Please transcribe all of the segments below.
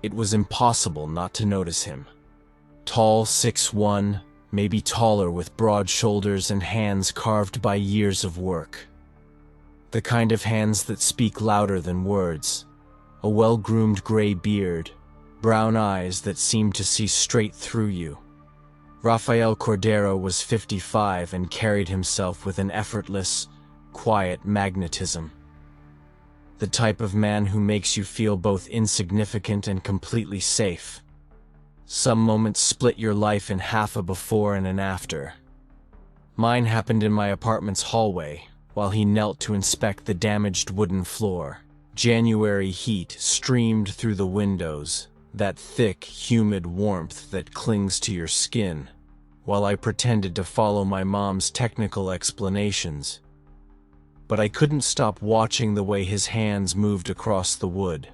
It was impossible not to notice him. Tall, 6'1", maybe taller, with broad shoulders and hands carved by years of work. The kind of hands that speak louder than words. A well-groomed gray beard, brown eyes that seemed to see straight through you. Rafael Cordero was 55 and carried himself with an effortless, quiet magnetism. The type of man who makes you feel both insignificant and completely safe. Some moments split your life in half, a before and an after. Mine happened in my apartment's hallway, while he knelt to inspect the damaged wooden floor. January heat streamed through the windows, that thick, humid warmth that clings to your skin, while I pretended to follow my mom's technical explanations. But I couldn't stop watching the way his hands moved across the wood.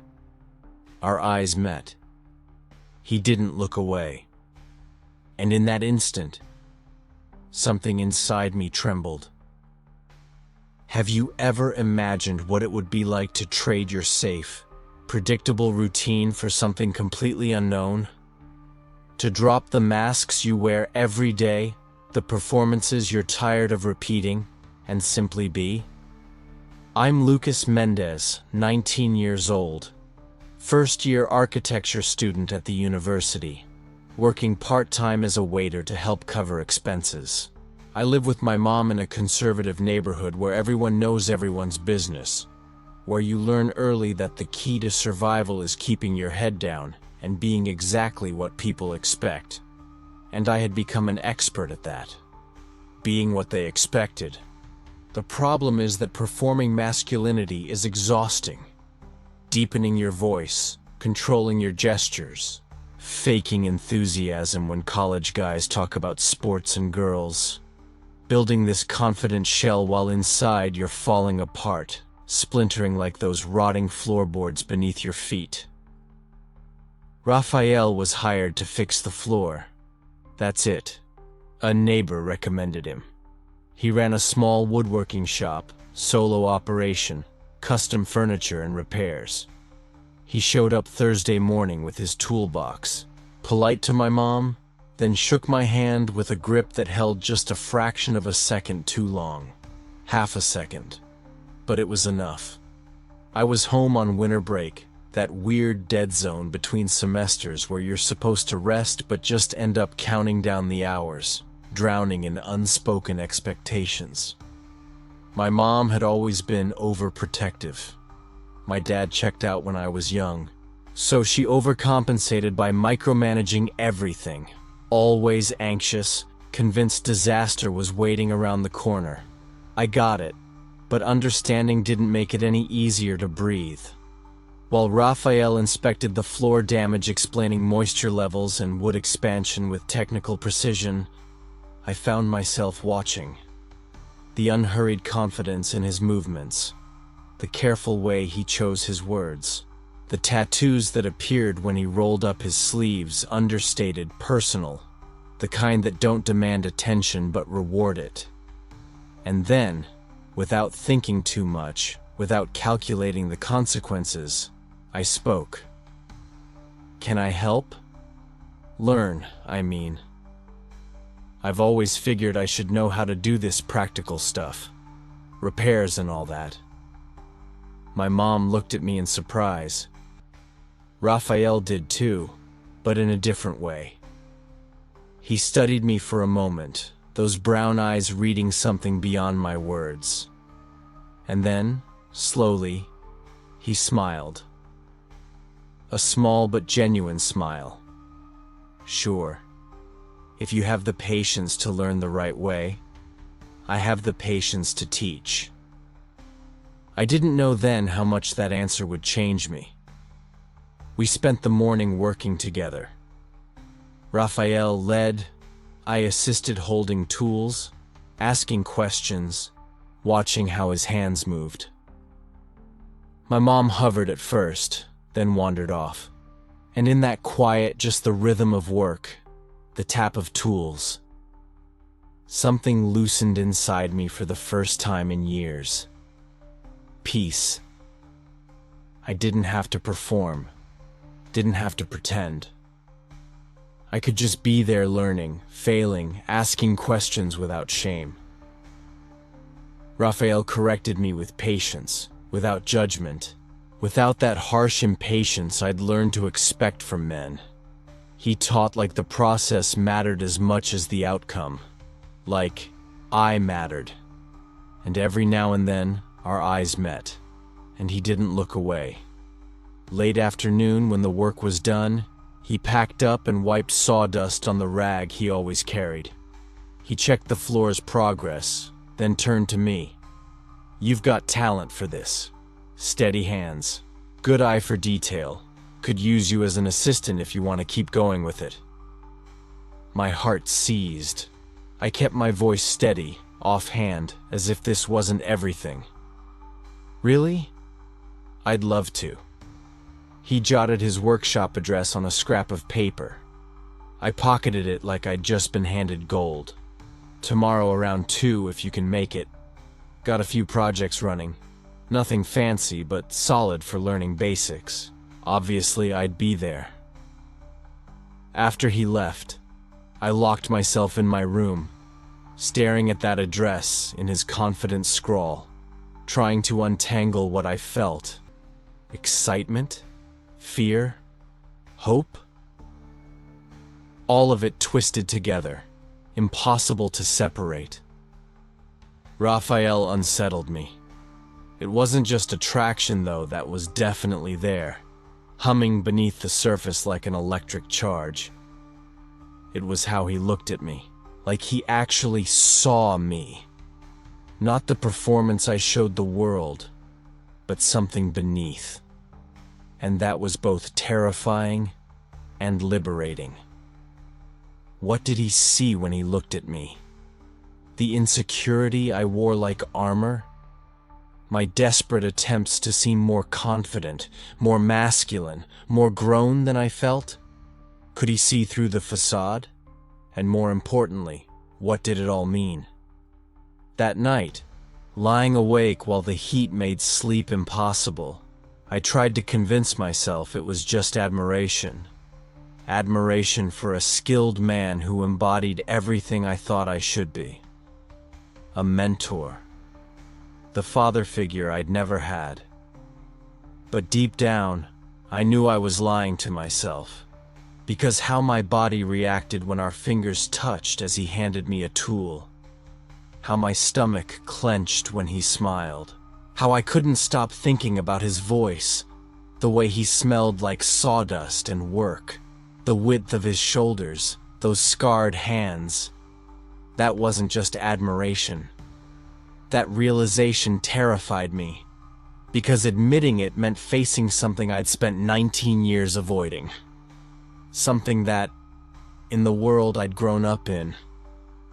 Our eyes met. He didn't look away. And in that instant, something inside me trembled. Have you ever imagined what it would be like to trade your safe, predictable routine for something completely unknown? To drop the masks you wear every day, the performances you're tired of repeating, and simply be? I'm Lucas Mendez, 19 years old, first-year architecture student at the university, working part-time as a waiter to help cover expenses. I live with my mom in a conservative neighborhood where everyone knows everyone's business, where you learn early that the key to survival is keeping your head down and being exactly what people expect. And I had become an expert at that, being what they expected. The problem is that performing masculinity is exhausting. Deepening your voice, controlling your gestures, faking enthusiasm when college guys talk about sports and girls. Building this confident shell while inside you're falling apart, splintering like those rotting floorboards beneath your feet. Rafael was hired to fix the floor. That's it. A neighbor recommended him. He ran a small woodworking shop, solo operation, custom furniture and repairs. He showed up Thursday morning with his toolbox, polite to my mom, then shook my hand with a grip that held just a fraction of a second too long. Half a second. But it was enough. I was home on winter break, that weird dead zone between semesters where you're supposed to rest but just end up counting down the hours, drowning in unspoken expectations. My mom had always been overprotective. My dad checked out when I was young, so she overcompensated by micromanaging everything. Always anxious, convinced disaster was waiting around the corner. I got it, but understanding didn't make it any easier to breathe. While Rafael inspected the floor damage, explaining moisture levels and wood expansion with technical precision, I found myself watching. The unhurried confidence in his movements, the careful way he chose his words, the tattoos that appeared when he rolled up his sleeves, understated, personal, the kind that don't demand attention but reward it. And then, without thinking too much, without calculating the consequences, I spoke. Can I help? Learn, I mean. I've always figured I should know how to do this practical stuff. Repairs and all that. My mom looked at me in surprise. Rafael did too, but in a different way. He studied me for a moment, those brown eyes reading something beyond my words. And then, slowly, he smiled. A small but genuine smile. Sure. If you have the patience to learn the right way, I have the patience to teach. I didn't know then how much that answer would change me. We spent the morning working together. Rafael led, I assisted holding tools, asking questions, watching how his hands moved. My mom hovered at first, then wandered off. And in that quiet, just the rhythm of work, the tap of tools, something loosened inside me for the first time in years. Peace. I didn't have to perform, Didn't have to pretend. I could just be there learning, failing, asking questions without shame. Raphael corrected me with patience, without judgment, without that harsh impatience I'd learned to expect from men. He taught like the process mattered as much as the outcome, like I mattered. And every now and then, our eyes met, and he didn't look away. Late afternoon, when the work was done, he packed up and wiped sawdust on the rag he always carried. He checked the floor's progress, then turned to me. "You've got talent for this. Steady hands. Good eye for detail. Could use you as an assistant if you want to keep going with it." My heart seized. I kept my voice steady, offhand, as if this wasn't everything. "Really? I'd love to." He jotted his workshop address on a scrap of paper. I pocketed it like I'd just been handed gold. "Tomorrow around 2 if you can make it. Got a few projects running. Nothing fancy, but solid for learning basics. Obviously, I'd be there." After he left, I locked myself in my room, staring at that address in his confident scrawl, trying to untangle what I felt. Excitement? Fear? Hope? All of it twisted together, impossible to separate. Raphael unsettled me. It wasn't just attraction, though, that was definitely there, humming beneath the surface like an electric charge. It was how he looked at me, like he actually saw me. Not the performance I showed the world, but something beneath. And that was both terrifying and liberating. What did he see when he looked at me? The insecurity I wore like armor? My desperate attempts to seem more confident, more masculine, more grown than I felt? Could he see through the facade? And more importantly, what did it all mean? That night, lying awake while the heat made sleep impossible, I tried to convince myself it was just admiration. Admiration for a skilled man who embodied everything I thought I should be. A mentor. The father figure I'd never had. But deep down, I knew I was lying to myself. Because how my body reacted when our fingers touched as he handed me a tool. How my stomach clenched when he smiled. How I couldn't stop thinking about his voice. The way he smelled like sawdust and work. The width of his shoulders. Those scarred hands. That wasn't just admiration. That realization terrified me. Because admitting it meant facing something I'd spent 19 years avoiding. Something that, in the world I'd grown up in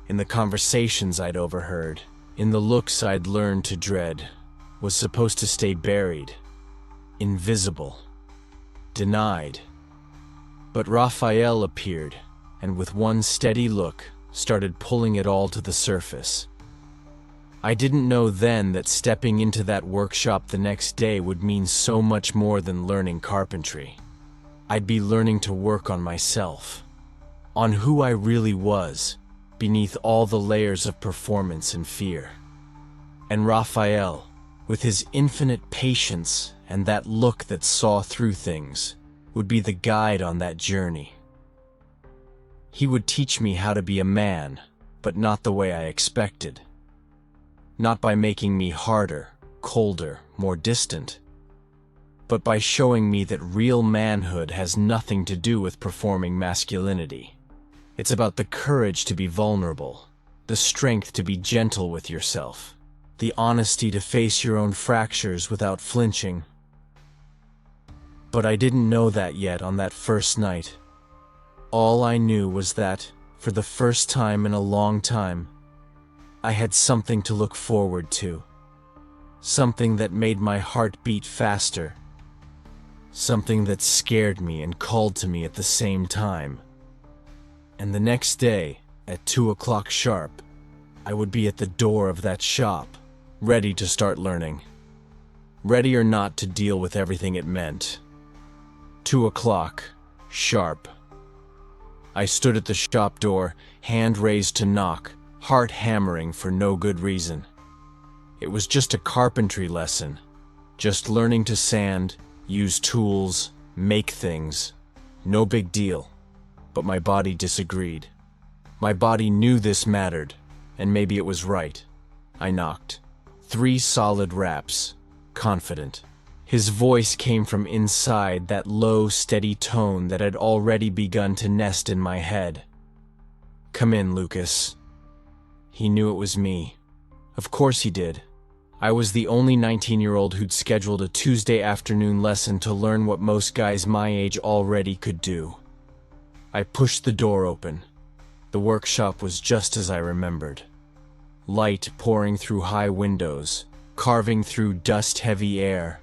the conversations I'd overheard, in the looks I'd learned to dread, was supposed to stay buried, invisible, denied. But Raphael appeared, and with one steady look, started pulling it all to the surface. I didn't know then that stepping into that workshop the next day would mean so much more than learning carpentry. I'd be learning to work on myself, on who I really was, beneath all the layers of performance and fear. And Raphael, with his infinite patience and that look that saw through things, would be the guide on that journey. He would teach me how to be a man, but not the way I expected. Not by making me harder, colder, more distant, but by showing me that real manhood has nothing to do with performing masculinity. It's about the courage to be vulnerable, the strength to be gentle with yourself, the honesty to face your own fractures without flinching. But I didn't know that yet on that first night. All I knew was that, for the first time in a long time, I had something to look forward to. Something that made my heart beat faster. Something that scared me and called to me at the same time. And the next day, at 2 o'clock sharp, I would be at the door of that shop, ready to start learning. Ready or not to deal with everything it meant. 2 o'clock, sharp. I stood at the shop door, hand raised to knock, heart hammering for no good reason. It was just a carpentry lesson, just learning to sand, use tools, make things. No big deal. But my body disagreed. My body knew this mattered, and maybe it was right. I knocked. 3 solid raps, confident. His voice came from inside that low, steady tone that had already begun to nest in my head. "Come in, Lucas." He knew it was me. Of course he did. I was the only 19-year-old who'd scheduled a Tuesday afternoon lesson to learn what most guys my age already could do. I pushed the door open. The workshop was just as I remembered. Light pouring through high windows, carving through dust-heavy air.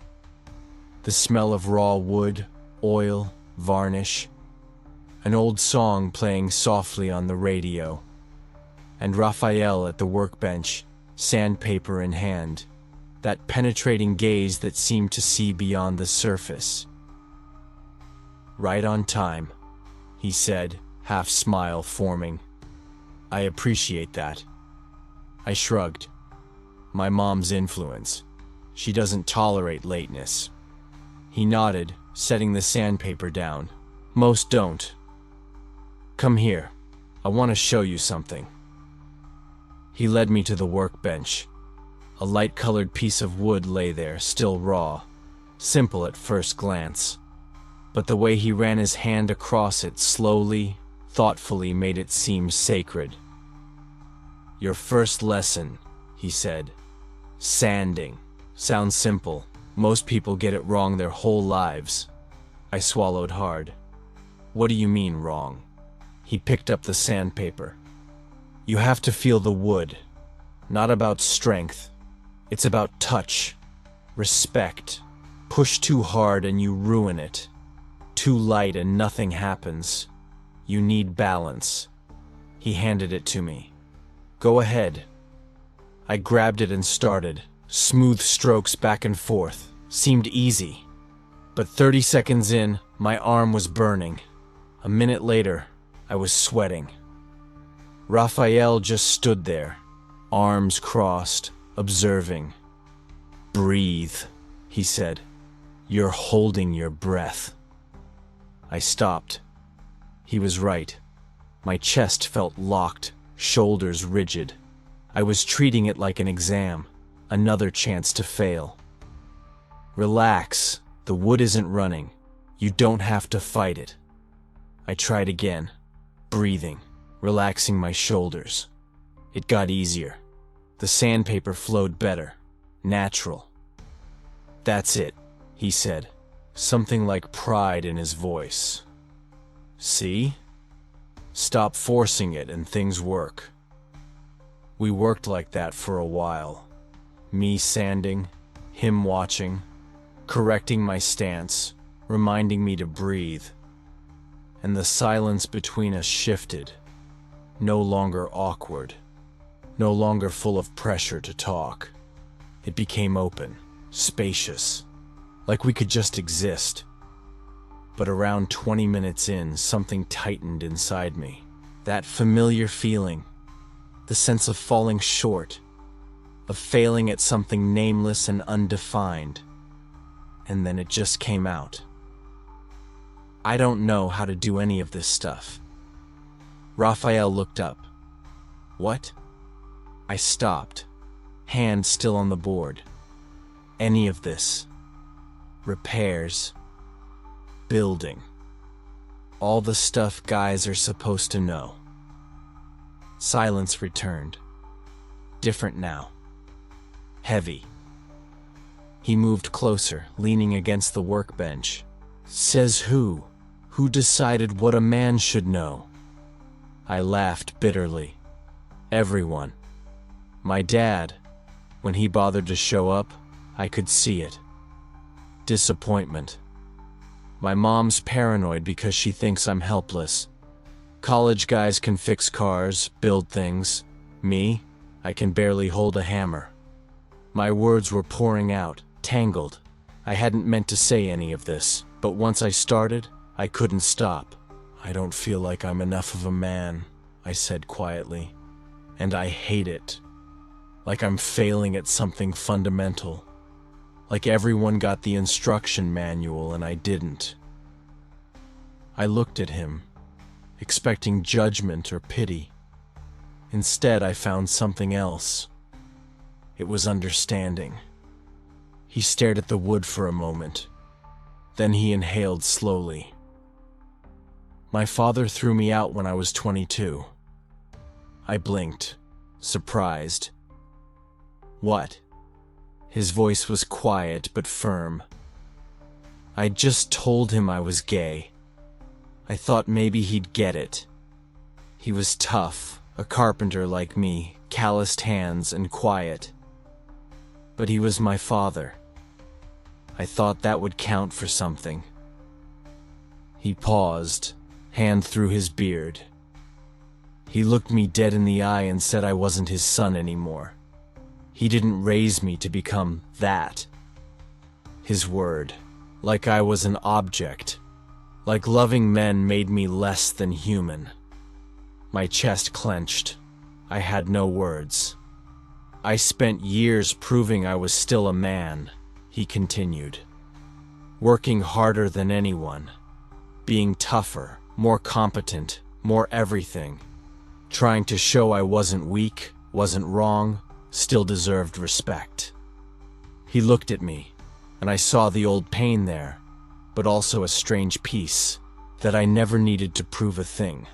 The smell of raw wood, oil, varnish. An old song playing softly on the radio. And Raphael at the workbench, sandpaper in hand. That penetrating gaze that seemed to see beyond the surface. "Right on time," he said, half-smile forming. "I appreciate that." I shrugged. "My mom's influence. She doesn't tolerate lateness." He nodded, setting the sandpaper down. "Most don't. Come here. I want to show you something." He led me to the workbench. A light-colored piece of wood lay there, still raw. Simple at first glance. But the way he ran his hand across it slowly, thoughtfully made it seem sacred. "Your first lesson," he said. "Sanding. Sounds simple. Most people get it wrong their whole lives." I swallowed hard. "What do you mean, wrong?" He picked up the sandpaper. "You have to feel the wood. Not about strength. It's about touch. Respect. Push too hard and you ruin it. Too light and nothing happens. You need balance." He handed it to me. "Go ahead." I grabbed it and started. Smooth strokes back and forth. Seemed easy. But 30 seconds in, my arm was burning. A minute later, I was sweating. Raphael just stood there, arms crossed, observing. "Breathe," he said. "You're holding your breath." I stopped. He was right. My chest felt locked, shoulders rigid. I was treating it like an exam, another chance to fail. "Relax, the wood isn't running. You don't have to fight it." I tried again, breathing, relaxing my shoulders. It got easier. The sandpaper flowed better, natural. "That's it," he said, something like pride in his voice. "See? Stop forcing it and things work." We worked like that for a while. Me sanding, him watching, correcting my stance, reminding me to breathe. And the silence between us shifted, no longer awkward, no longer full of pressure to talk. It became open, spacious, like we could just exist. But around 20 minutes in, something tightened inside me. That familiar feeling, the sense of falling short, of failing at something nameless and undefined. And then it just came out. "I don't know how to do any of this stuff." Raphael looked up. "What?" I stopped, hand still on the board. "Any of this. Repairs. Building. All the stuff guys are supposed to know." Silence returned. Different now. Heavy. He moved closer, leaning against the workbench. "Says who? Who decided what a man should know?" I laughed bitterly. "Everyone. My dad. When he bothered to show up, I could see it. Disappointment. My mom's paranoid because she thinks I'm helpless. College guys can fix cars, build things. Me, I can barely hold a hammer." My words were pouring out, tangled. I hadn't meant to say any of this. But once I started, I couldn't stop. "I don't feel like I'm enough of a man," I said quietly. "And I hate it. Like I'm failing at something fundamental. Like everyone got the instruction manual and I didn't." I looked at him, expecting judgment or pity. Instead, I found something else. It was understanding. He stared at the wood for a moment. Then he inhaled slowly. "My father threw me out when I was 22. I blinked, surprised. "What?" His voice was quiet but firm. "I just told him I was gay. I thought maybe he'd get it. He was tough, a carpenter like me, calloused hands and quiet. But he was my father. I thought that would count for something." He paused, hand through his beard. He looked me dead in the eye and said I wasn't his son anymore. He didn't raise me to become that. His word, like I was an object, like loving men made me less than human. My chest clenched. I had no words. "I spent years proving I was still a man," he continued. "Working harder than anyone. Being tougher, more competent, more everything. Trying to show I wasn't weak, wasn't wrong, still deserved respect." He looked at me, and I saw the old pain there, but also a strange peace, that I never needed to prove a thing.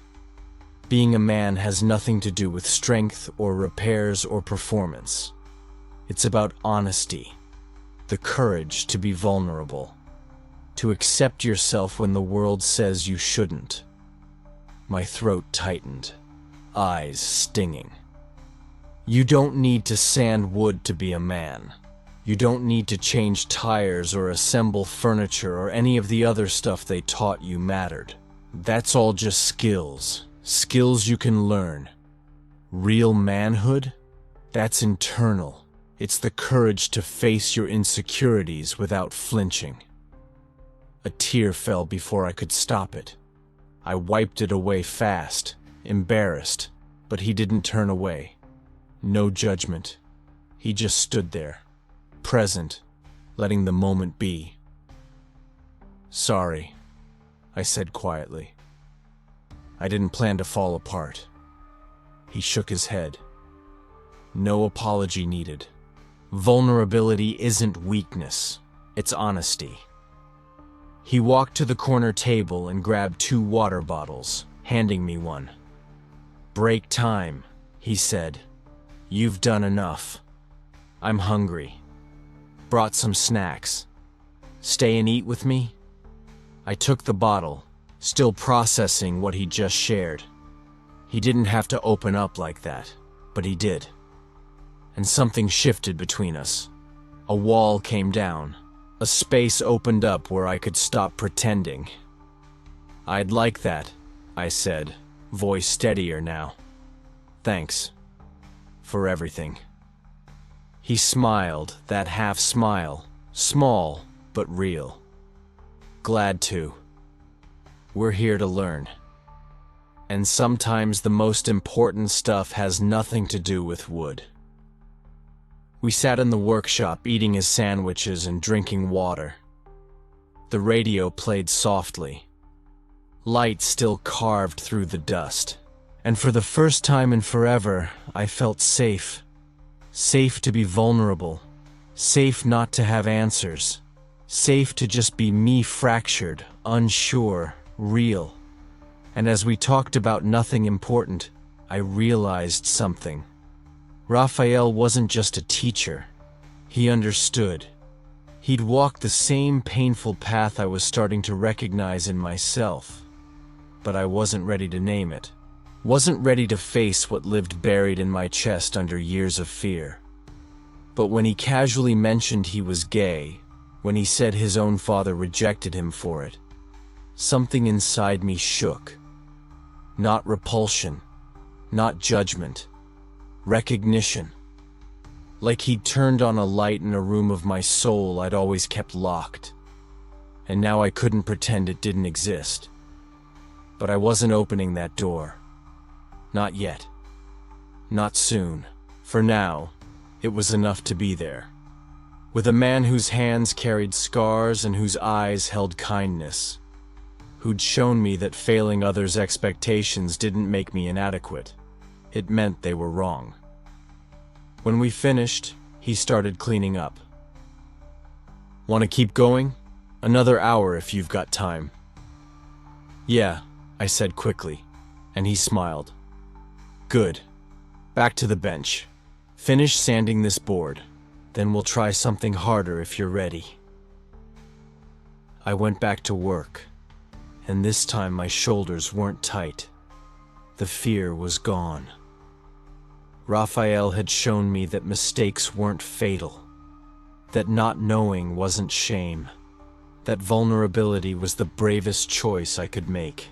Being a man has nothing to do with strength or repairs or performance. It's about honesty, the courage to be vulnerable, to accept yourself when the world says you shouldn't. My throat tightened, eyes stinging. You don't need to sand wood to be a man. You don't need to change tires or assemble furniture or any of the other stuff they taught you mattered. That's all just skills. Skills you can learn. Real manhood? That's internal. It's the courage to face your insecurities without flinching. A tear fell before I could stop it. I wiped it away fast, embarrassed, but he didn't turn away. No judgment. He just stood there, present, letting the moment be. "Sorry," I said quietly. "I didn't plan to fall apart." He shook his head. "No apology needed. Vulnerability isn't weakness, it's honesty." He walked to the corner table and grabbed 2 water bottles, handing me one. "Break time," he said. "You've done enough. I'm hungry. Brought some snacks. Stay and eat with me?" I took the bottle, still processing what he just shared. He didn't have to open up like that, but he did. And something shifted between us. A wall came down. A space opened up where I could stop pretending. "I'd like that," I said, voice steadier now. "Thanks. For everything." He smiled, that half smile, small but real. "Glad to. We're here to learn. And sometimes the most important stuff has nothing to do with wood." We sat in the workshop eating his sandwiches and drinking water. The radio played softly. Light still carved through the dust. And for the first time in forever, I felt safe. Safe to be vulnerable. Safe not to have answers. Safe to just be me, fractured, unsure, real. And as we talked about nothing important, I realized something. Raphael wasn't just a teacher. He understood. He'd walked the same painful path I was starting to recognize in myself. But I wasn't ready to name it. Wasn't ready to face what lived buried in my chest under years of fear. But when he casually mentioned he was gay, when he said his own father rejected him for it, something inside me shook. Not repulsion, not judgment. Recognition. Like he'd turned on a light in a room of my soul I'd always kept locked. and now I couldn't pretend it didn't exist. But I wasn't opening that door. Not yet. Not soon. For now, it was enough to be there. With a man whose hands carried scars and whose eyes held kindness, who'd shown me that failing others' expectations didn't make me inadequate. It meant they were wrong. When we finished, he started cleaning up. "Want to keep going? Another hour if you've got time." "Yeah," I said quickly, and he smiled. "Good. Back to the bench. Finish sanding this board. Then we'll try something harder if you're ready." I went back to work, and this time my shoulders weren't tight. The fear was gone. Raphael had shown me that mistakes weren't fatal, that not knowing wasn't shame, that vulnerability was the bravest choice I could make.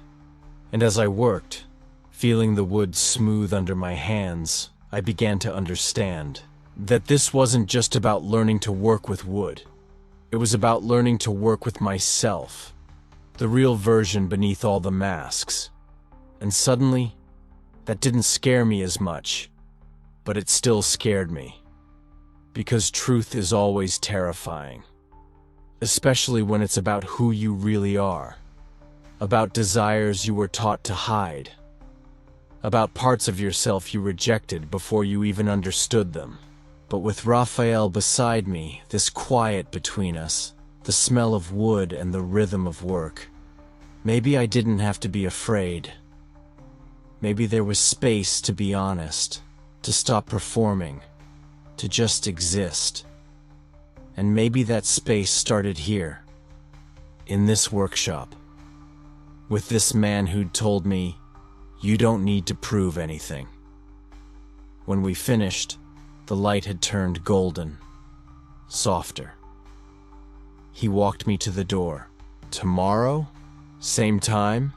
And as I worked, feeling the wood smooth under my hands, I began to understand that this wasn't just about learning to work with wood. It was about learning to work with myself, the real version beneath all the masks. And suddenly, that didn't scare me as much, but it still scared me. Because truth is always terrifying, especially when it's about who you really are, about desires you were taught to hide, about parts of yourself you rejected before you even understood them. But with Raphael beside me, this quiet between us, the smell of wood and the rhythm of work, maybe I didn't have to be afraid. Maybe there was space to be honest, to stop performing, to just exist. And maybe that space started here, in this workshop, with this man who'd told me, "You don't need to prove anything." When we finished, the light had turned golden, softer. He walked me to the door. "Tomorrow? Same time?"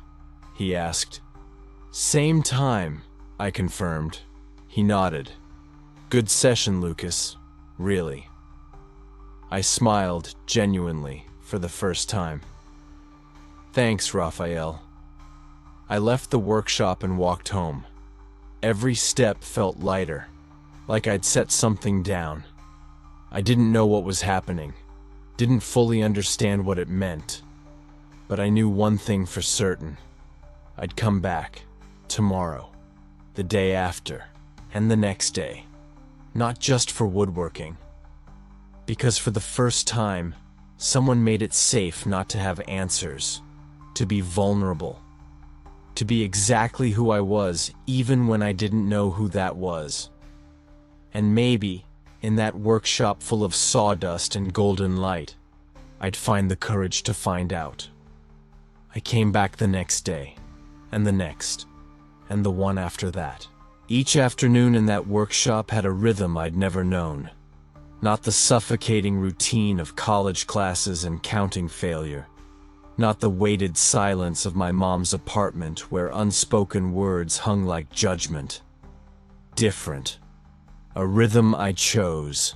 he asked. "Same time," I confirmed. He nodded. "Good session, Lucas. Really." I smiled, genuinely, for the first time. "Thanks, Raphael." I left the workshop and walked home. Every step felt lighter, like I'd set something down. I didn't know what was happening, didn't fully understand what it meant, but I knew one thing for certain. I'd come back, tomorrow, the day after, and the next day. Not just for woodworking. Because for the first time, someone made it safe not to have answers, to be vulnerable, to be exactly who I was even when I didn't know who that was. And maybe, in that workshop full of sawdust and golden light, I'd find the courage to find out. I came back the next day, and the next, and the one after that. Each afternoon in that workshop had a rhythm I'd never known. Not the suffocating routine of college classes and counting failure. Not the weighted silence of my mom's apartment where unspoken words hung like judgment. Different. A rhythm I chose.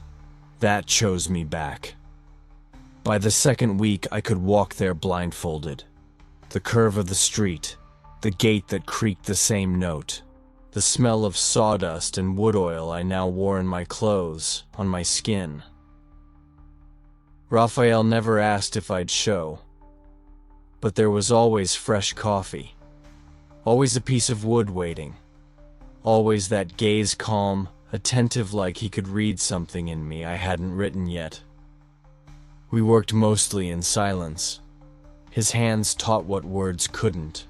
That chose me back. By the second week, I could walk there blindfolded. The curve of the street, the gate that creaked the same note, the smell of sawdust and wood oil I now wore in my clothes, on my skin. Raphael never asked if I'd show, but there was always fresh coffee, always a piece of wood waiting, always that gaze calm, attentive like he could read something in me I hadn't written yet. We worked mostly in silence. His hands taught what words couldn't,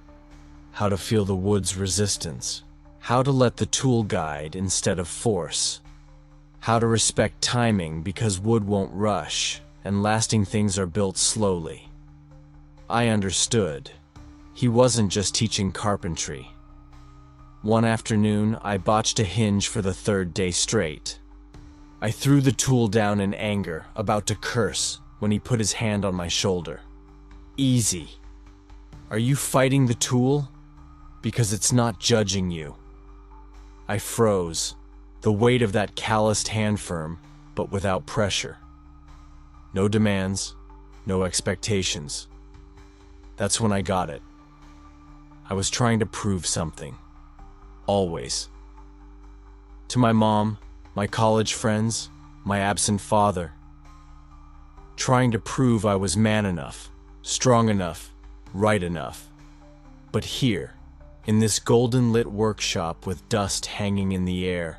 how to feel the wood's resistance, how to let the tool guide instead of force, how to respect timing because wood won't rush and lasting things are built slowly. I understood. He wasn't just teaching carpentry. One afternoon, I botched a hinge for the third day straight. I threw the tool down in anger, about to curse, when he put his hand on my shoulder. "Easy. Are you fighting the tool? Because it's not judging you." I froze, the weight of that calloused hand firm, but without pressure. No demands, no expectations. That's when I got it. I was trying to prove something. Always. To my mom, my college friends, my absent father. Trying to prove I was man enough, strong enough, right enough. But here, in this golden lit workshop with dust hanging in the air,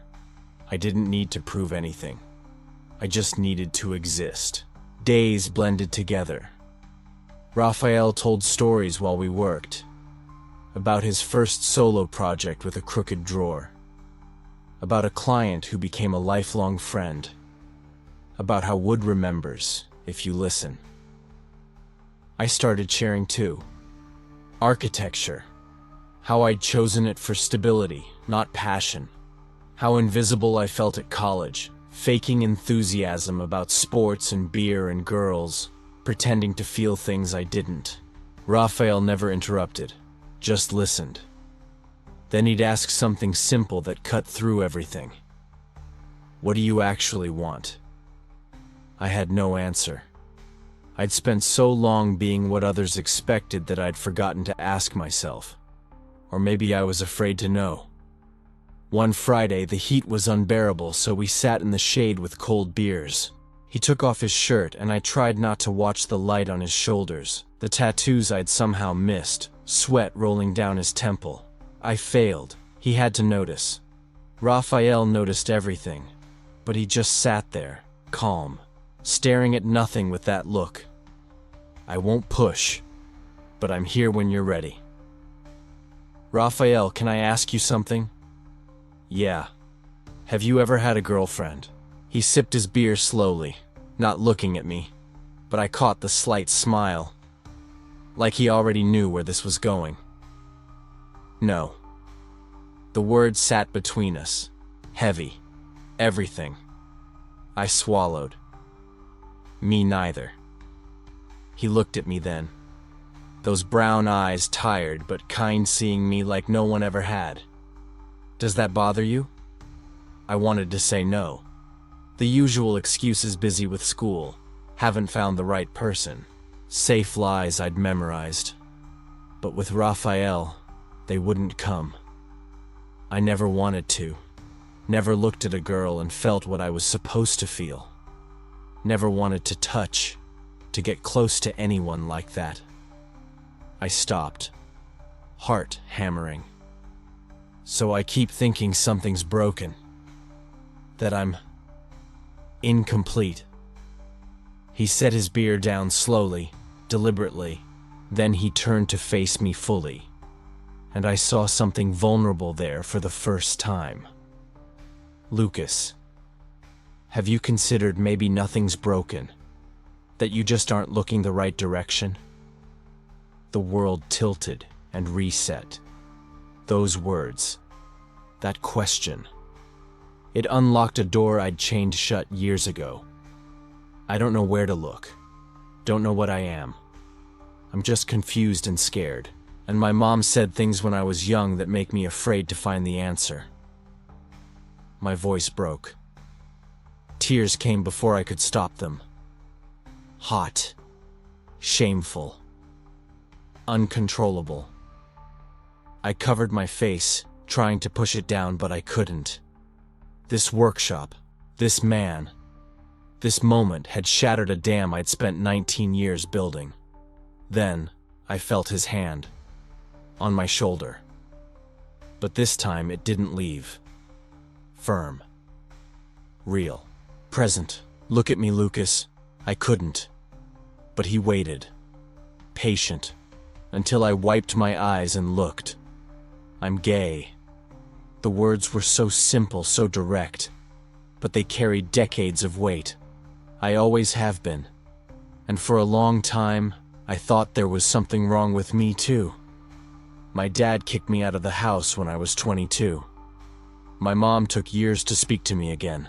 I didn't need to prove anything. I just needed to exist. Days blended together. Raphael told stories while we worked. About his first solo project with a crooked drawer. About a client who became a lifelong friend. About how wood remembers if you listen. I started sharing too. Architecture. How I'd chosen it for stability, not passion. How invisible I felt at college, faking enthusiasm about sports and beer and girls, pretending to feel things I didn't. Raphael never interrupted, just listened. Then he'd ask something simple that cut through everything. What do you actually want? I had no answer. I'd spent so long being what others expected that I'd forgotten to ask myself. Or maybe I was afraid to know. One Friday, the heat was unbearable, so we sat in the shade with cold beers. He took off his shirt, and I tried not to watch the light on his shoulders, the tattoos I'd somehow missed, sweat rolling down his temple. I failed. He had to notice. Raphael noticed everything, but he just sat there, calm, staring at nothing with that look. I won't push, but I'm here when you're ready. Raphael, can I ask you something? Yeah. Have you ever had a girlfriend? He sipped his beer slowly, not looking at me, but I caught the slight smile, like he already knew where this was going. No. The words sat between us, heavy, everything. I swallowed. Me neither. He looked at me then, those brown eyes tired but kind, seeing me like no one ever had. Does that bother you? I wanted to say no. The usual excuses: busy with school, haven't found the right person, safe lies I'd memorized. But with Raphael, they wouldn't come. I never wanted to. Never looked at a girl and felt what I was supposed to feel. Never wanted to touch, to get close to anyone like that. I stopped, heart hammering. So I keep thinking something's broken, that I'm incomplete. He set his beer down slowly, deliberately, then he turned to face me fully, and I saw something vulnerable there for the first time. Lucas, have you considered maybe nothing's broken? That you just aren't looking the right direction? The world tilted and reset. Those words, that question, it unlocked a door I'd chained shut years ago. I don't know where to look. Don't know what I am. I'm just confused and scared. And my mom said things when I was young that make me afraid to find the answer. My voice broke. Tears came before I could stop them. Hot. Shameful. Uncontrollable. I covered my face, trying to push it down, but I couldn't. This workshop, this man, this moment had shattered a dam I'd spent 19 years building. Then, I felt his hand. On my shoulder. But this time it didn't leave. Firm. Real. Present. Look at me, Lucas. I couldn't. But he waited. Patient. Until I wiped my eyes and looked. I'm gay. The words were so simple, so direct, but they carried decades of weight. I always have been. And for a long time, I thought there was something wrong with me too. My dad kicked me out of the house when I was 22. My mom took years to speak to me again.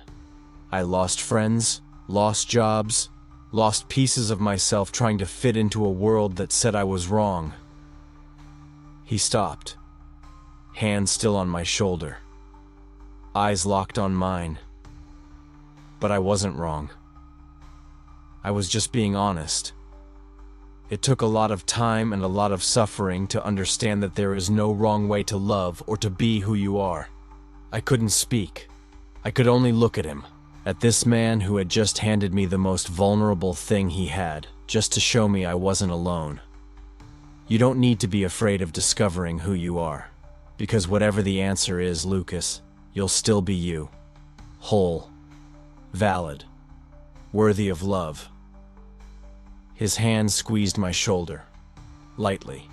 I lost friends, lost jobs, lost pieces of myself trying to fit into a world that said I was wrong. He stopped, hand still on my shoulder, eyes locked on mine. But I wasn't wrong. I was just being honest, It took a lot of time and a lot of suffering to understand that there is no wrong way to love or to be who you are. I couldn't speak. I could only look at him, at this man who had just handed me the most vulnerable thing he had, just to show me I wasn't alone. You don't need to be afraid of discovering who you are, because whatever the answer is, Lucas, you'll still be you. Whole, valid, worthy of love. His hand squeezed my shoulder, lightly,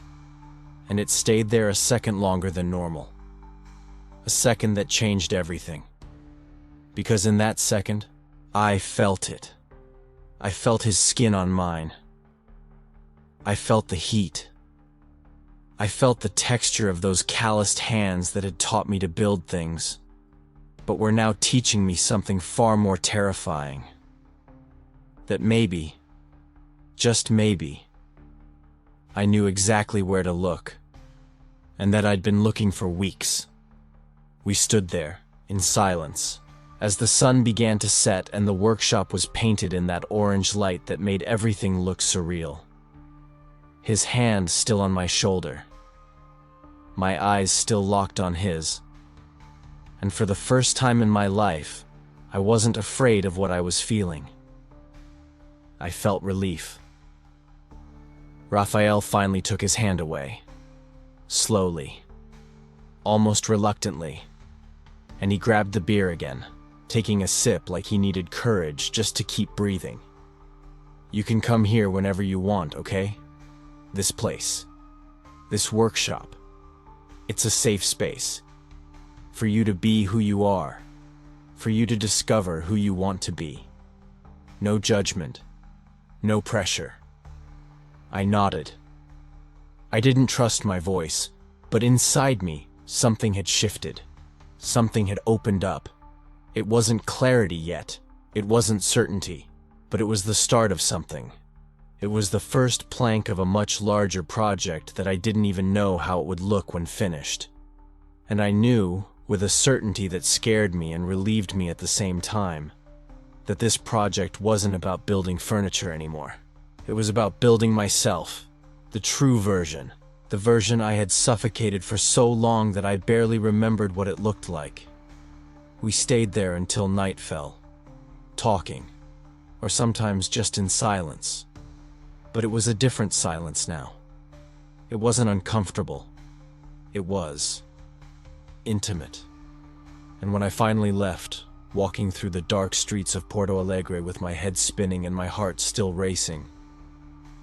and it stayed there a second longer than normal. A second that changed everything. Because in that second, I felt it. I felt his skin on mine. I felt the heat. I felt the texture of those calloused hands that had taught me to build things, but were now teaching me something far more terrifying. That maybe, just maybe, I knew exactly where to look, and that I'd been looking for weeks. We stood there, in silence, as the sun began to set and the workshop was painted in that orange light that made everything look surreal. His hand still on my shoulder. My eyes still locked on his. And for the first time in my life, I wasn't afraid of what I was feeling. I felt relief. Raphael finally took his hand away. Slowly. Almost reluctantly. And he grabbed the beer again, taking a sip like he needed courage just to keep breathing. You can come here whenever you want, okay? This place. This workshop. It's a safe space. For you to be who you are. For you to discover who you want to be. No judgment. No pressure. I nodded. I didn't trust my voice, but inside me, something had shifted. Something had opened up. It wasn't clarity yet. It wasn't certainty. But it was the start of something. It was the first plank of a much larger project that I didn't even know how it would look when finished. And I knew, with a certainty that scared me and relieved me at the same time, that this project wasn't about building furniture anymore. It was about building myself, the true version, the version I had suffocated for so long that I barely remembered what it looked like. We stayed there until night fell, talking, or sometimes just in silence. But it was a different silence now. It wasn't uncomfortable. It was intimate. And when I finally left, walking through the dark streets of Porto Alegre with my head spinning and my heart still racing,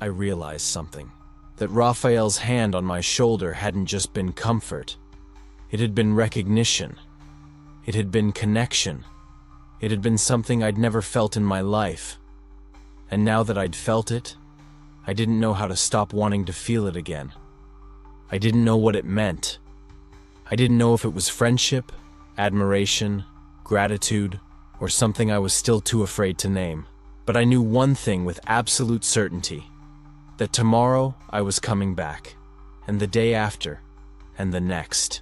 I realized something. That Raphael's hand on my shoulder hadn't just been comfort. It had been recognition. It had been connection. It had been something I'd never felt in my life. And now that I'd felt it, I didn't know how to stop wanting to feel it again. I didn't know what it meant. I didn't know if it was friendship, admiration, gratitude, or something I was still too afraid to name. But I knew one thing with absolute certainty, that tomorrow I was coming back, and the day after, and the next.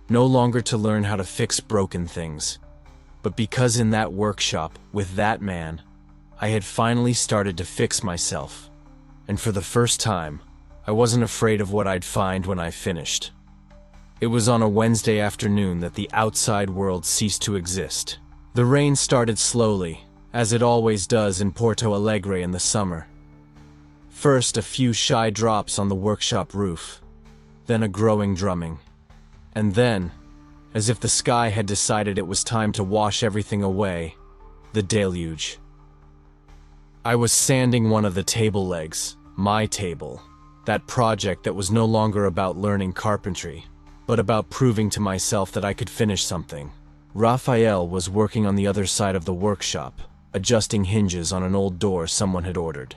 No longer to learn how to fix broken things, but because in that workshop, with that man, I had finally started to fix myself. And for the first time, I wasn't afraid of what I'd find when I finished. It was on a Wednesday afternoon that the outside world ceased to exist. The rain started slowly, as it always does in Porto Alegre in the summer. First, a few shy drops on the workshop roof, then a growing drumming. And then, as if the sky had decided it was time to wash everything away, the deluge. I was sanding one of the table legs, my table, that project that was no longer about learning carpentry, but about proving to myself that I could finish something. Raphael was working on the other side of the workshop, adjusting hinges on an old door someone had ordered.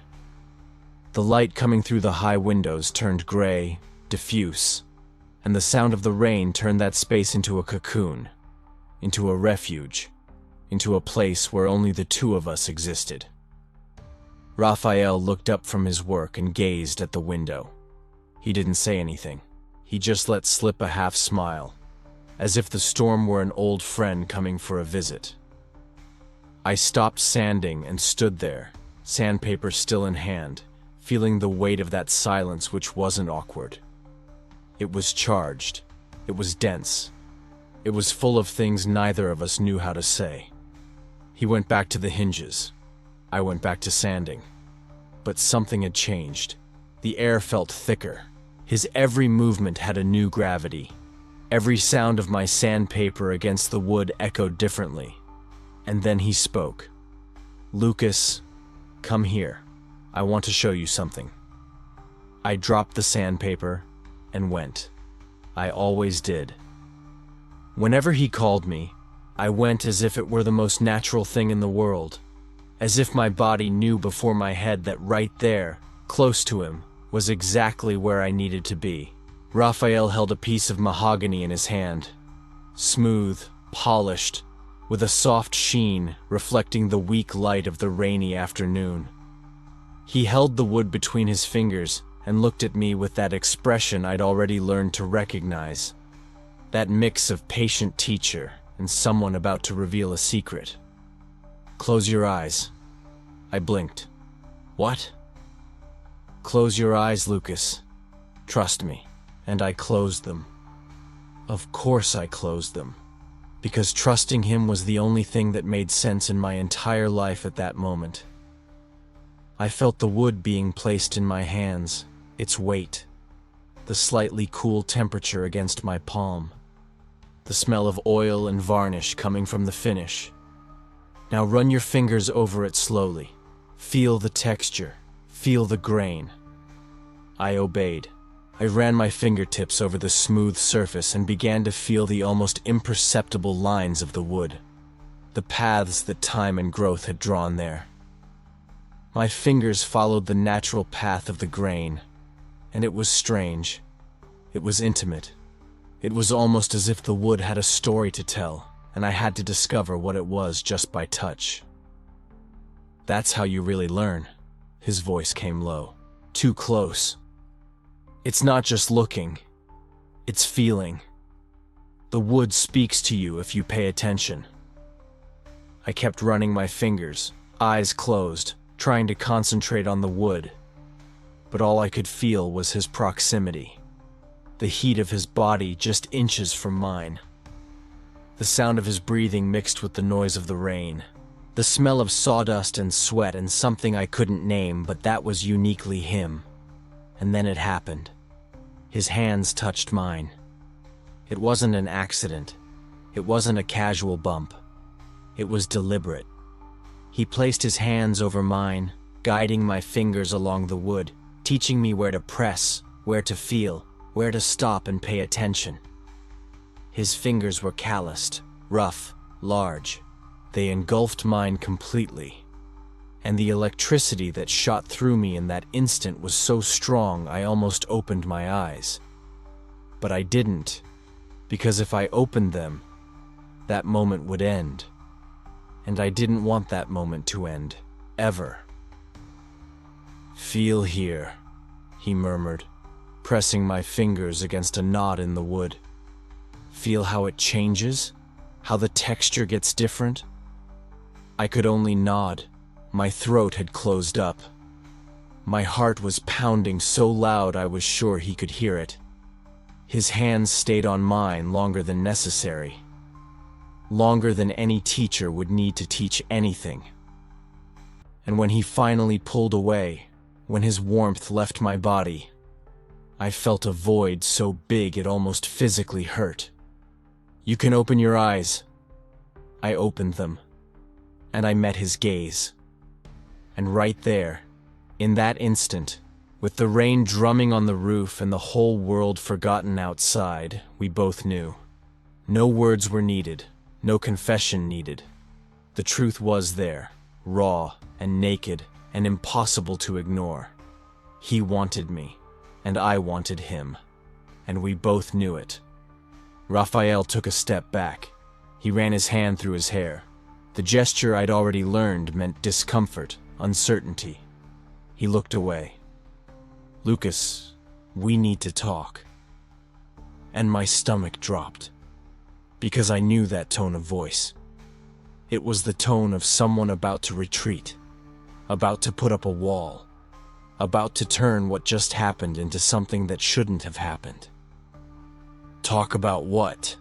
The light coming through the high windows turned gray, diffuse, and the sound of the rain turned that space into a cocoon, into a refuge, into a place where only the two of us existed. Raphael looked up from his work and gazed at the window. He didn't say anything. He just let slip a half smile, as if the storm were an old friend coming for a visit. I stopped sanding and stood there, sandpaper still in hand, feeling the weight of that silence which wasn't awkward. It was charged. It was dense. It was full of things neither of us knew how to say. He went back to the hinges. I went back to sanding. But something had changed. The air felt thicker. His every movement had a new gravity. Every sound of my sandpaper against the wood echoed differently. And then he spoke. "Lucas, come here. I want to show you something." I dropped the sandpaper and went. I always did. Whenever he called me, I went as if it were the most natural thing in the world, as if my body knew before my head that right there, close to him, was exactly where I needed to be. Raphael held a piece of mahogany in his hand, smooth, polished, with a soft sheen reflecting the weak light of the rainy afternoon. He held the wood between his fingers and looked at me with that expression I'd already learned to recognize, that mix of patient teacher and someone about to reveal a secret. "Close your eyes." I blinked. "What?" "Close your eyes, Lucas. Trust me." And I closed them. Of course I closed them, because trusting him was the only thing that made sense in my entire life at that moment. I felt the wood being placed in my hands, its weight, the slightly cool temperature against my palm, the smell of oil and varnish coming from the finish. "Now run your fingers over it slowly. Feel the texture, feel the grain." I obeyed. I ran my fingertips over the smooth surface and began to feel the almost imperceptible lines of the wood, the paths that time and growth had drawn there. My fingers followed the natural path of the grain, and it was strange. It was intimate. It was almost as if the wood had a story to tell, and I had to discover what it was just by touch. "That's how you really learn." His voice came low. "Too close. It's not just looking, it's feeling. The wood speaks to you if you pay attention." I kept running my fingers, eyes closed, trying to concentrate on the wood. But all I could feel was his proximity, the heat of his body just inches from mine. The sound of his breathing mixed with the noise of the rain, the smell of sawdust and sweat and something I couldn't name, but that was uniquely him. And then it happened. His hands touched mine. It wasn't an accident. It wasn't a casual bump. It was deliberate. He placed his hands over mine, guiding my fingers along the wood, teaching me where to press, where to feel, where to stop and pay attention. His fingers were calloused, rough, large. They engulfed mine completely. And the electricity that shot through me in that instant was so strong I almost opened my eyes. But I didn't, because if I opened them, that moment would end. And I didn't want that moment to end, ever. "Feel here," he murmured, pressing my fingers against a knot in the wood. "Feel how it changes? How the texture gets different?" I could only nod. My throat had closed up. My heart was pounding so loud I was sure he could hear it. His hands stayed on mine longer than necessary. Longer than any teacher would need to teach anything. And when he finally pulled away, when his warmth left my body, I felt a void so big it almost physically hurt. "You can open your eyes." I opened them, and I met his gaze. And right there, in that instant, with the rain drumming on the roof and the whole world forgotten outside, we both knew. No words were needed, no confession needed. The truth was there, raw and naked and impossible to ignore. He wanted me, and I wanted him, and we both knew it. Raphael took a step back. He ran his hand through his hair. The gesture I'd already learned meant discomfort, uncertainty. He looked away. "Lucas, we need to talk." And my stomach dropped, because I knew that tone of voice. It was the tone of someone about to retreat, about to put up a wall, about to turn what just happened into something that shouldn't have happened. Talk about what?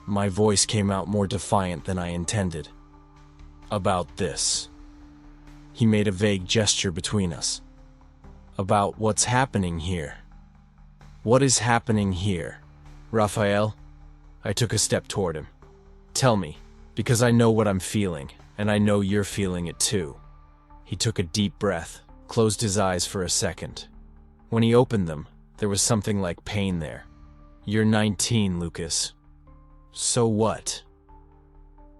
My voice came out more defiant than I intended. About this. He made a vague gesture between us. About what's happening here. What is happening here? Raphael? I took a step toward him. Tell me, because I know what I'm feeling, and I know you're feeling it too. He took a deep breath, closed his eyes for a second. When he opened them, there was something like pain there. You're 19, Lucas. So what?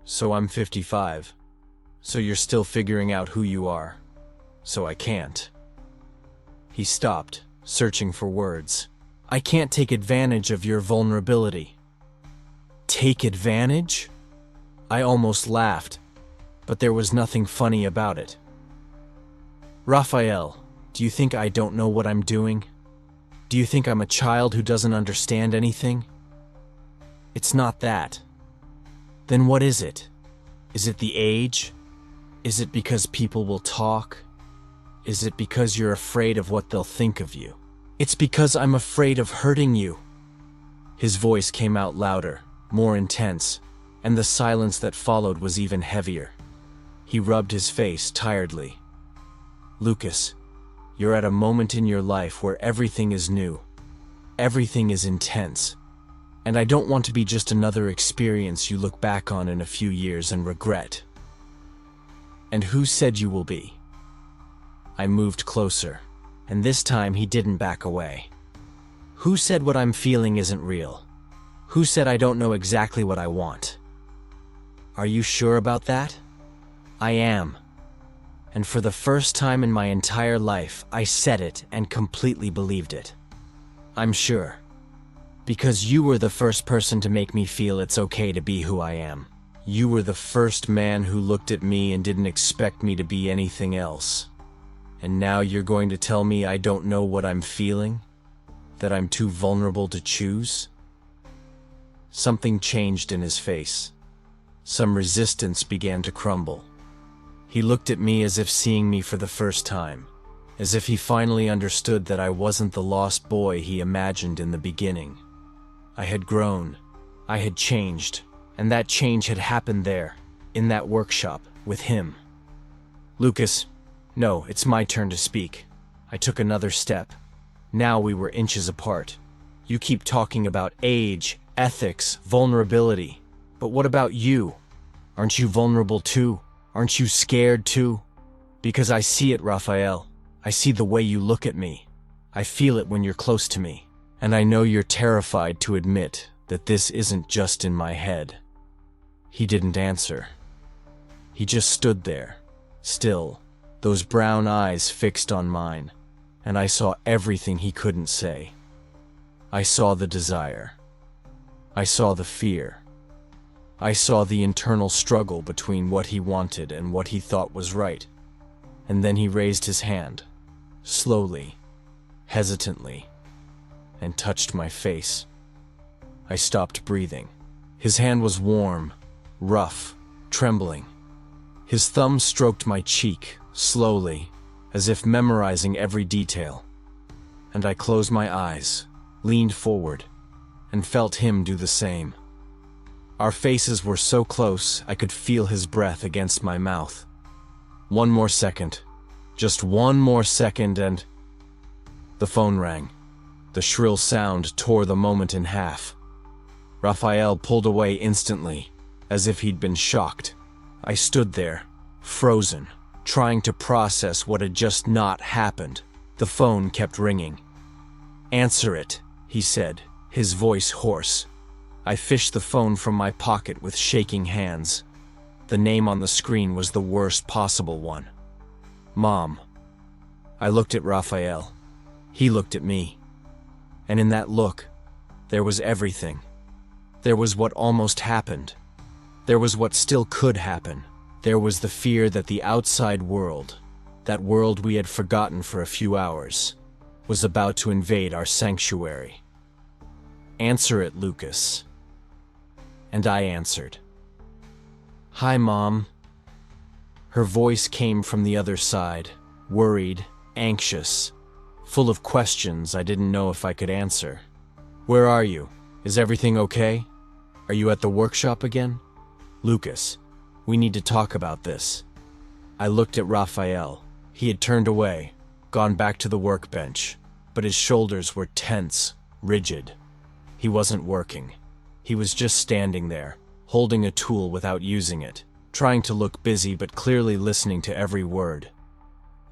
So I'm 55. So you're still figuring out who you are. So I can't. He stopped, searching for words. I can't take advantage of your vulnerability. Take advantage? I almost laughed, but there was nothing funny about it. Raphael, do you think I don't know what I'm doing? Do you think I'm a child who doesn't understand anything? It's not that. Then what is it? Is it the age? Is it because people will talk? Is it because you're afraid of what they'll think of you? It's because I'm afraid of hurting you. His voice came out louder, more intense, and the silence that followed was even heavier. He rubbed his face tiredly. Lucas, you're at a moment in your life where everything is new. Everything is intense. And I don't want to be just another experience you look back on in a few years and regret. And who said you will be? I moved closer, and this time he didn't back away. Who said what I'm feeling isn't real? Who said I don't know exactly what I want? Are you sure about that? I am. And for the first time in my entire life, I said it and completely believed it. I'm sure. Because you were the first person to make me feel it's okay to be who I am. You were the first man who looked at me and didn't expect me to be anything else. And now you're going to tell me I don't know what I'm feeling? That I'm too vulnerable to choose? Something changed in his face. Some resistance began to crumble. He looked at me as if seeing me for the first time, as if he finally understood that I wasn't the lost boy he imagined in the beginning. I had grown, I had changed, and that change had happened there, in that workshop, with him. Lucas, no, it's my turn to speak. I took another step. Now we were inches apart. You keep talking about age, ethics, vulnerability. But what about you? Aren't you vulnerable too? Aren't you scared too? Because I see it, Raphael. I see the way you look at me. I feel it when you're close to me. And I know you're terrified to admit that this isn't just in my head. He didn't answer. He just stood there, still, those brown eyes fixed on mine, and I saw everything he couldn't say. I saw the desire. I saw the fear. I saw the internal struggle between what he wanted and what he thought was right. And then he raised his hand, slowly, hesitantly, and touched my face. I stopped breathing. His hand was warm, rough, trembling. His thumb stroked my cheek, slowly, as if memorizing every detail. And I closed my eyes, leaned forward, and felt him do the same. Our faces were so close I could feel his breath against my mouth. One more second. Just one more second and... The phone rang. The shrill sound tore the moment in half. Raphael pulled away instantly, as if he'd been shocked. I stood there, frozen, trying to process what had just not happened. The phone kept ringing. "Answer it," he said, his voice hoarse. I fished the phone from my pocket with shaking hands. The name on the screen was the worst possible one. Mom. I looked at Raphael. He looked at me. And in that look, there was everything. There was what almost happened. There was what still could happen. There was the fear that the outside world, that world we had forgotten for a few hours, was about to invade our sanctuary. Answer it, Lucas. And I answered. Hi, Mom. Her voice came from the other side, worried, anxious, full of questions I didn't know if I could answer. "Where are you? Is everything okay? Are you at the workshop again?" "Lucas, we need to talk about this." I looked at Raphael. He had turned away, gone back to the workbench, but his shoulders were tense, rigid. He wasn't working. He was just standing there, holding a tool without using it, trying to look busy but clearly listening to every word.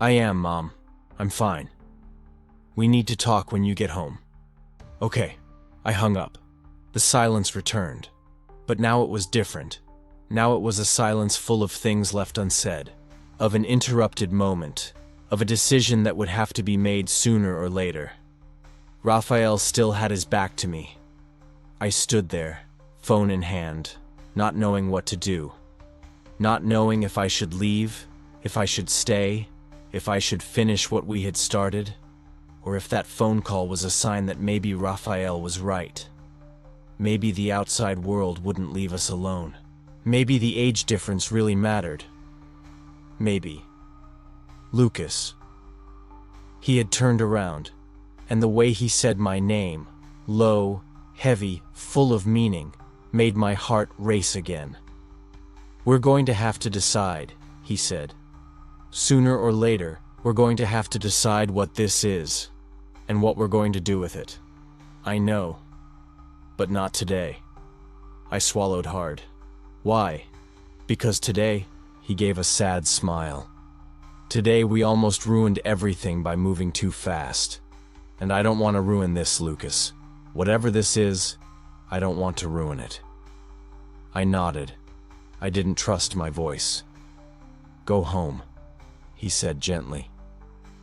"I am, Mom. I'm fine. We need to talk when you get home." "Okay." I hung up. The silence returned. But now it was different. Now it was a silence full of things left unsaid, of an interrupted moment, of a decision that would have to be made sooner or later. Raphael still had his back to me. I stood there, phone in hand, not knowing what to do. Not knowing if I should leave, if I should stay, if I should finish what we had started, or if that phone call was a sign that maybe Raphael was right. Maybe the outside world wouldn't leave us alone. Maybe the age difference really mattered. Maybe. "Lucas." He had turned around, and the way he said my name, low, heavy, full of meaning, made my heart race again. "We're going to have to decide," he said. "Sooner or later, we're going to have to decide what this is, and what we're going to do with it. I know, but not today." I swallowed hard. "Why?" "Because today," he gave a sad smile. "Today we almost ruined everything by moving too fast. And I don't want to ruin this, Lucas. Whatever this is, I don't want to ruin it." I nodded. I didn't trust my voice. "Go home," he said gently.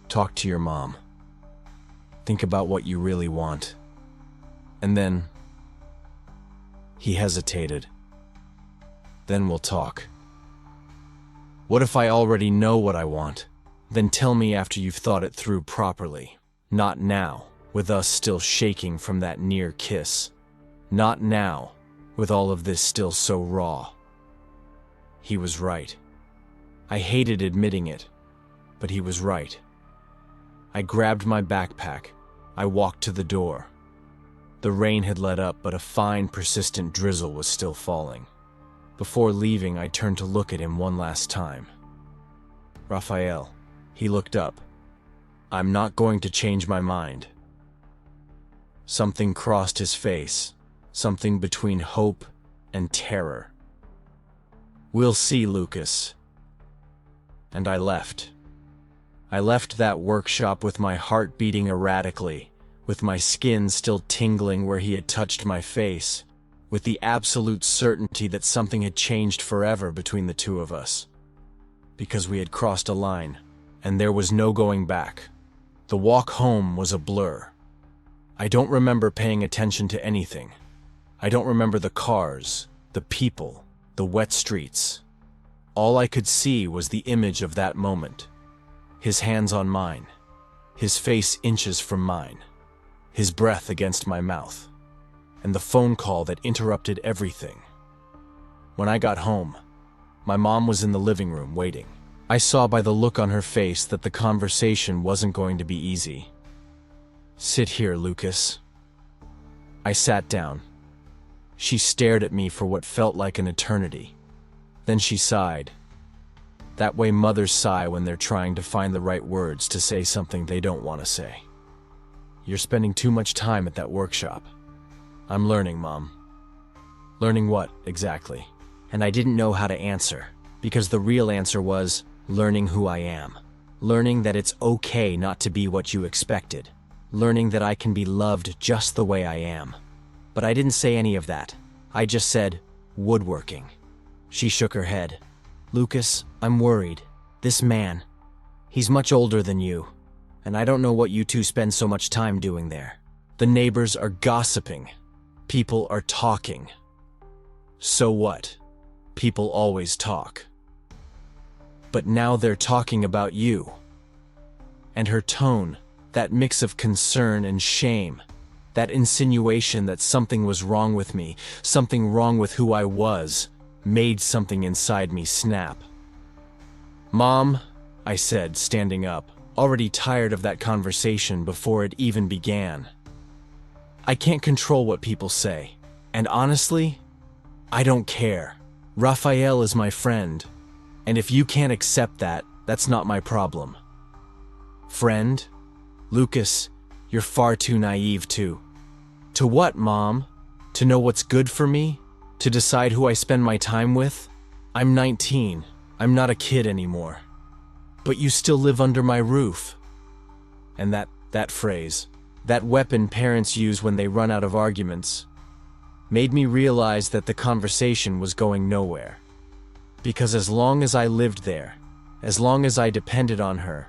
"Talk to your mom. Think about what you really want. And then..." He hesitated. "Then we'll talk." "What if I already know what I want? Then tell me after you've thought it through properly. Not now, with us still shaking from that near kiss. Not now, with all of this still so raw." He was right. I hated admitting it, but he was right. I grabbed my backpack. I walked to the door. The rain had let up, but a fine, persistent drizzle was still falling. Before leaving, I turned to look at him one last time. "Raphael." He looked up. "I'm not going to change my mind." Something crossed his face, something between hope and terror. "We'll see, Lucas." And I left. I left that workshop with my heart beating erratically, with my skin still tingling where he had touched my face, with the absolute certainty that something had changed forever between the two of us. Because we had crossed a line, and there was no going back. The walk home was a blur. I don't remember paying attention to anything. I don't remember the cars, the people, the wet streets. All I could see was the image of that moment. His hands on mine, his face inches from mine, his breath against my mouth, and the phone call that interrupted everything. When I got home, my mom was in the living room waiting. I saw by the look on her face that the conversation wasn't going to be easy. "Sit here, Lucas." I sat down. She stared at me for what felt like an eternity. Then she sighed. That way mothers sigh when they're trying to find the right words to say something they don't want to say. "You're spending too much time at that workshop." "I'm learning, Mom." "Learning what, exactly?" And I didn't know how to answer, because the real answer was learning who I am. Learning that it's okay not to be what you expected. Learning that I can be loved just the way I am. But I didn't say any of that. I just said, woodworking. She shook her head. "Lucas, I'm worried. This man, he's much older than you, and I don't know what you two spend so much time doing there. The neighbors are gossiping. People are talking. So what? People always talk. But now they're talking about you." And her tone, that mix of concern and shame, that insinuation that something was wrong with me, something wrong with who I was, made something inside me snap. "Mom," I said, standing up, already tired of that conversation before it even began. I can't control what people say, and honestly, I don't care. Raphael is my friend, and if you can't accept that, that's not my problem. Friend? Lucas, you're far too naive too. To what, Mom? To know what's good for me? To decide who I spend my time with? I'm 19. I'm not a kid anymore. But you still live under my roof. And that phrase, that weapon parents use when they run out of arguments, made me realize that the conversation was going nowhere. Because as long as I lived there, as long as I depended on her,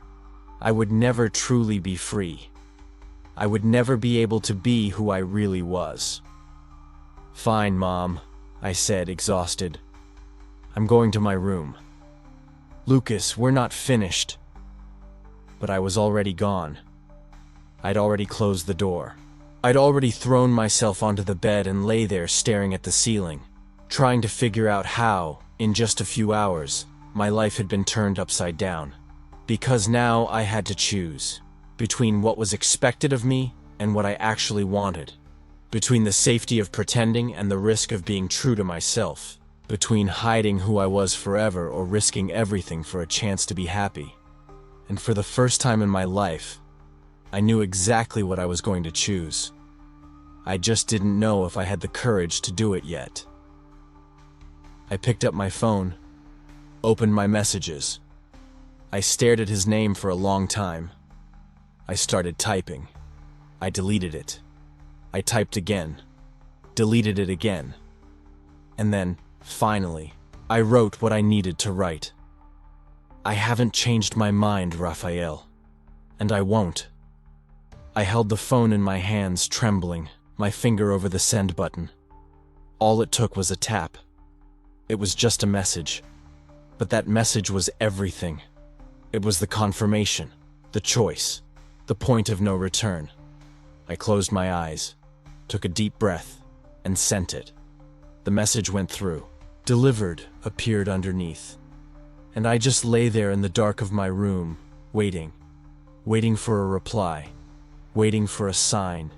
I would never truly be free. I would never be able to be who I really was. Fine, Mom, I said, exhausted. I'm going to my room. Lucas, we're not finished. But I was already gone. I'd already closed the door. I'd already thrown myself onto the bed and lay there staring at the ceiling, trying to figure out how, in just a few hours, my life had been turned upside down. Because now I had to choose between what was expected of me and what I actually wanted, between the safety of pretending and the risk of being true to myself, between hiding who I was forever or risking everything for a chance to be happy. And for the first time in my life, I knew exactly what I was going to choose. I just didn't know if I had the courage to do it yet. I picked up my phone, opened my messages. I stared at his name for a long time. I started typing. I deleted it. I typed again, deleted it again. And then, finally, I wrote what I needed to write. I haven't changed my mind, Raphael. And I won't. I held the phone in my hands, trembling, my finger over the send button. All it took was a tap. It was just a message. But that message was everything. It was the confirmation, the choice, the point of no return. I closed my eyes, took a deep breath, and sent it. The message went through. Delivered appeared underneath. And I just lay there in the dark of my room, waiting for a reply, waiting for a sign,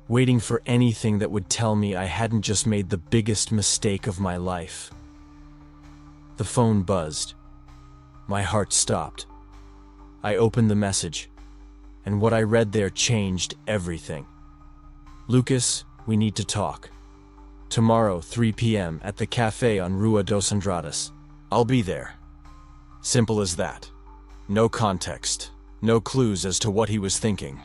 waiting for anything that would tell me I hadn't just made the biggest mistake of my life. The phone buzzed. My heart stopped. I opened the message, and what I read there changed everything. Lucas, we need to talk. Tomorrow, 3 p.m. at the cafe on Rua dos Andradas. I'll be there. Simple as that. No context, no clues as to what he was thinking.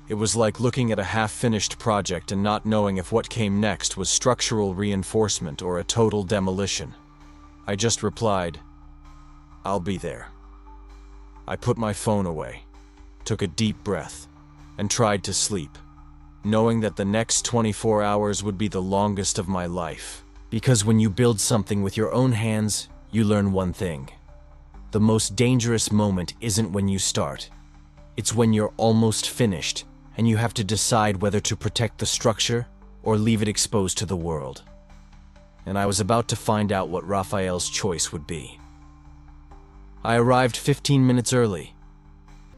It was like looking at a half-finished project and not knowing if what came next was structural reinforcement or a total demolition. I just replied, I'll be there. I put my phone away, took a deep breath, and tried to sleep, knowing that the next 24 hours would be the longest of my life. Because when you build something with your own hands, you learn one thing. The most dangerous moment isn't when you start. It's when you're almost finished, and you have to decide whether to protect the structure or leave it exposed to the world. And I was about to find out what Raphael's choice would be. I arrived 15 minutes early.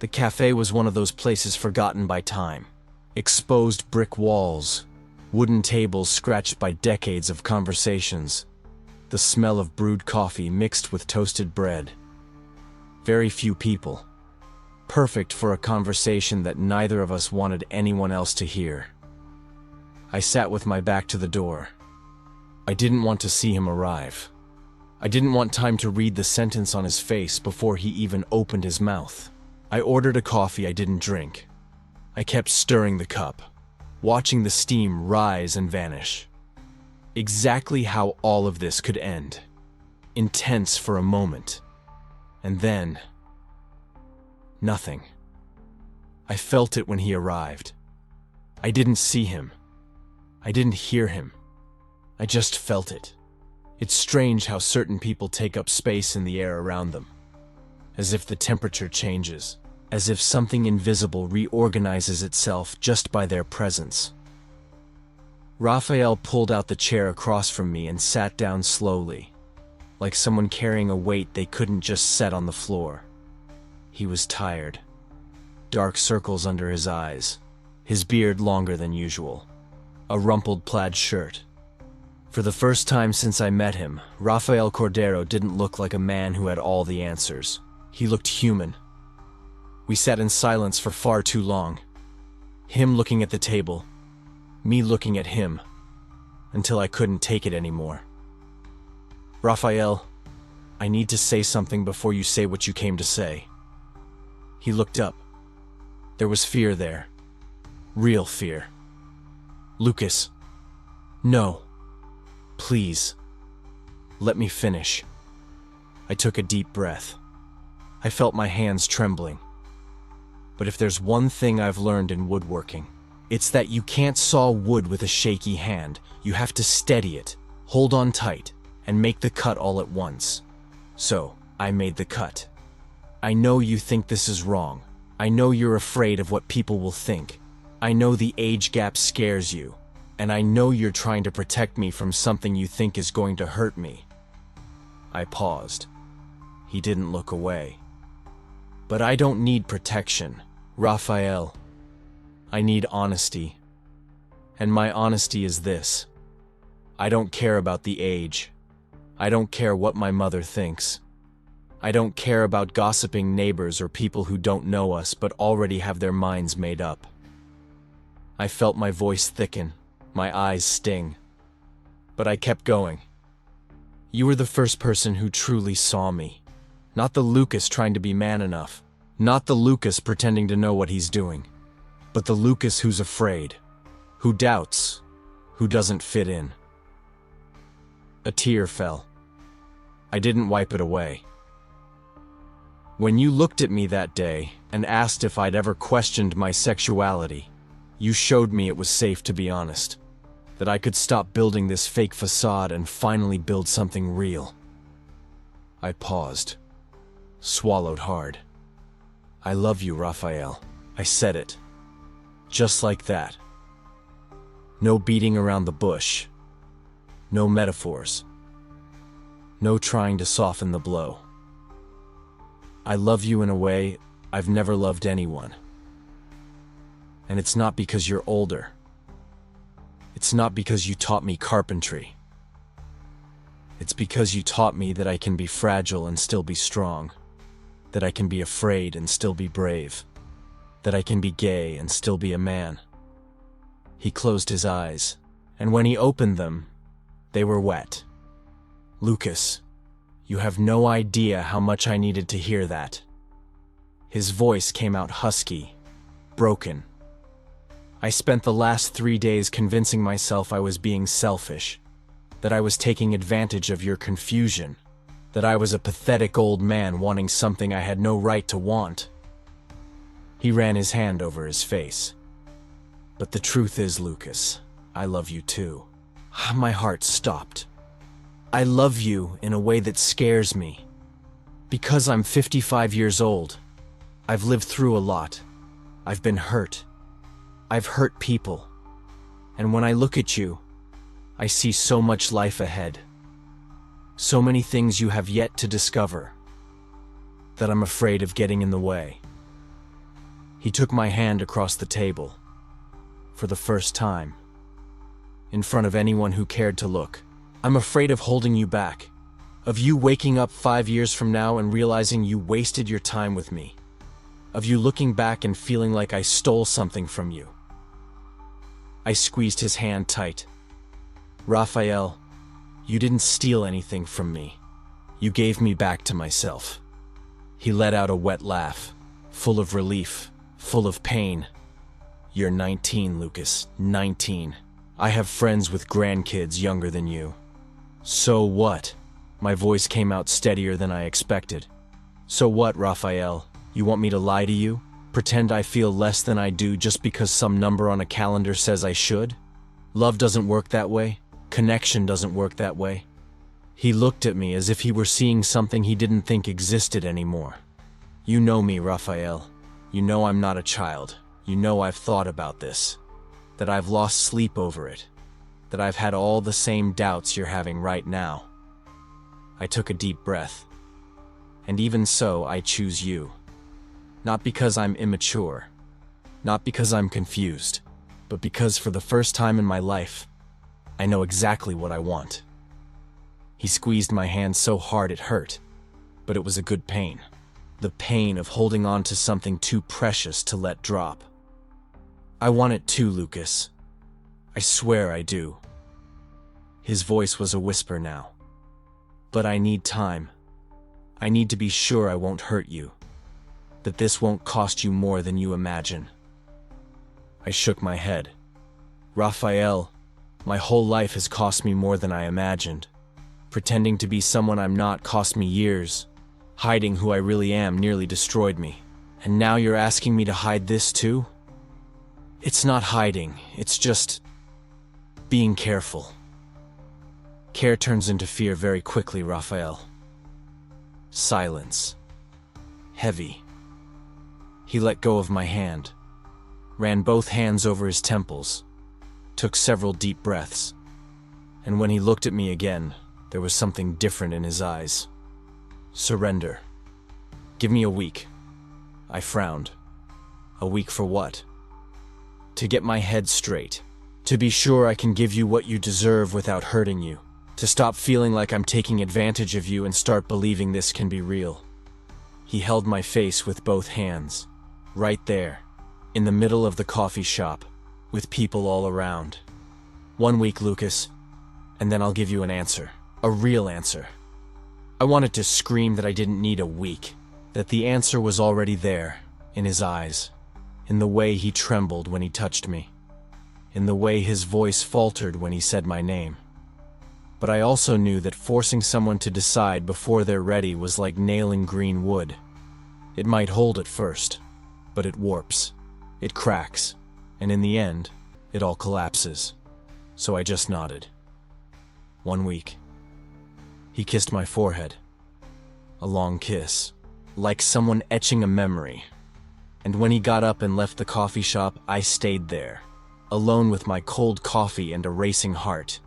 The cafe was one of those places forgotten by time. Exposed brick walls, wooden tables scratched by decades of conversations, the smell of brewed coffee mixed with toasted bread. Very few people. Perfect for a conversation that neither of us wanted anyone else to hear. I sat with my back to the door. I didn't want to see him arrive. I didn't want time to read the sentence on his face before he even opened his mouth. I ordered a coffee I didn't drink. I kept stirring the cup, watching the steam rise and vanish. Exactly how all of this could end. Intense for a moment. And then, nothing. I felt it when he arrived. I didn't see him. I didn't hear him. I just felt it. It's strange how certain people take up space in the air around them. As if the temperature changes. As if something invisible reorganizes itself just by their presence. Raphael pulled out the chair across from me and sat down slowly, like someone carrying a weight they couldn't just set on the floor. He was tired. dark circles under his eyes, his beard longer than usual, a rumpled plaid shirt. For the first time since I met him, Rafael Cordero didn't look like a man who had all the answers. He looked human. We sat in silence for far too long. Him looking at the table, me looking at him, until I couldn't take it anymore. "Rafael, I need to say something before you say what you came to say." He looked up. There was fear there. Real fear. "Lucas, no. Please. Let me finish." I took a deep breath. I felt my hands trembling. But if there's one thing I've learned in woodworking, it's that you can't saw wood with a shaky hand. You have to steady it, hold on tight, and make the cut all at once. So, I made the cut. I know you think this is wrong. I know you're afraid of what people will think. I know the age gap scares you. And I know you're trying to protect me from something you think is going to hurt me. I paused. He didn't look away. But I don't need protection, Rafael. I need honesty. And my honesty is this. I don't care about the age. I don't care what my mother thinks. I don't care about gossiping neighbors or people who don't know us but already have their minds made up. I felt my voice thicken. My eyes sting. But I kept going. You were the first person who truly saw me. Not the Lucas trying to be man enough. Not the Lucas pretending to know what he's doing. But the Lucas who's afraid. Who doubts. Who doesn't fit in. A tear fell. I didn't wipe it away. When you looked at me that day and asked if I'd ever questioned my sexuality, you showed me it was safe to be honest. That I could stop building this fake facade and finally build something real. I paused. Swallowed hard. I love you, Rafael. I said it. Just like that. No beating around the bush. No metaphors. No trying to soften the blow. I love you in a way I've never loved anyone. And it's not because you're older. It's not because you taught me carpentry. It's because you taught me that I can be fragile and still be strong. That I can be afraid and still be brave. That I can be gay and still be a man. He closed his eyes, and when he opened them, they were wet. Lucas, you have no idea how much I needed to hear that. His voice came out husky, broken. I spent the last 3 days convincing myself I was being selfish, that I was taking advantage of your confusion, that I was a pathetic old man wanting something I had no right to want. He ran his hand over his face. But the truth is, Lucas, I love you too. My heart stopped. I love you in a way that scares me. Because I'm 55 years old, I've lived through a lot. I've been hurt. I've hurt people. And when I look at you, I see so much life ahead. So many things you have yet to discover, that I'm afraid of getting in the way. He took my hand across the table, for the first time, in front of anyone who cared to look. I'm afraid of holding you back, of you waking up 5 years from now and realizing you wasted your time with me, of you looking back and feeling like I stole something from you. I squeezed his hand tight. Rafael, you didn't steal anything from me. You gave me back to myself. He let out a wet laugh, full of relief, full of pain. You're 19, Lucas, 19. I have friends with grandkids younger than you. So what? My voice came out steadier than I expected. So what, Rafael? You want me to lie to you? Pretend I feel less than I do just because some number on a calendar says I should? Love doesn't work that way. Connection doesn't work that way. He looked at me as if he were seeing something he didn't think existed anymore. You know me, Rafael. You know I'm not a child. You know I've thought about this. That I've lost sleep over it. That I've had all the same doubts you're having right now. I took a deep breath. And even so, I choose you. Not because I'm immature, not because I'm confused, but because for the first time in my life, I know exactly what I want. He squeezed my hand so hard it hurt, but it was a good pain. The pain of holding on to something too precious to let drop. I want it too, Lucas. I swear I do. His voice was a whisper now. But I need time. I need to be sure I won't hurt you. That this won't cost you more than you imagine. I shook my head. Raphael, my whole life has cost me more than I imagined. Pretending to be someone I'm not cost me years. Hiding who I really am nearly destroyed me. And now you're asking me to hide this too? It's not hiding, it's just being careful. Care turns into fear very quickly, Raphael. Silence. Heavy. He let go of my hand, ran both hands over his temples, took several deep breaths, and when he looked at me again, there was something different in his eyes. Surrender. Give me a week. I frowned. A week for what? To get my head straight. To be sure I can give you what you deserve without hurting you. To stop feeling like I'm taking advantage of you and start believing this can be real. He held my face with both hands. Right there. In the middle of the coffee shop. With people all around. 1 week, Lucas. And then I'll give you an answer. A real answer. I wanted to scream that I didn't need a week. That the answer was already there. In his eyes. In the way he trembled when he touched me. In the way his voice faltered when he said my name. But I also knew that forcing someone to decide before they're ready was like nailing green wood. It might hold at first, but it warps. It cracks. And in the end, it all collapses. So I just nodded. 1 week. He kissed my forehead. A long kiss. Like someone etching a memory. And when he got up and left the coffee shop, I stayed there. Alone with my cold coffee and a racing heart.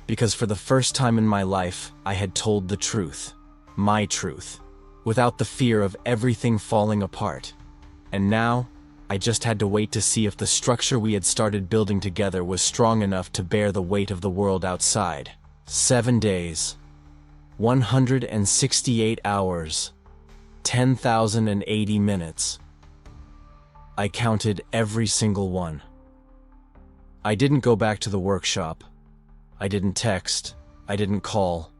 Because for the first time in my life, I had told the truth. My truth. Without the fear of everything falling apart. And now, I just had to wait to see if the structure we had started building together was strong enough to bear the weight of the world outside. 7 days. 168 hours. 10,080 minutes. I counted every single one. I didn't go back to the workshop. I didn't text. I didn't call.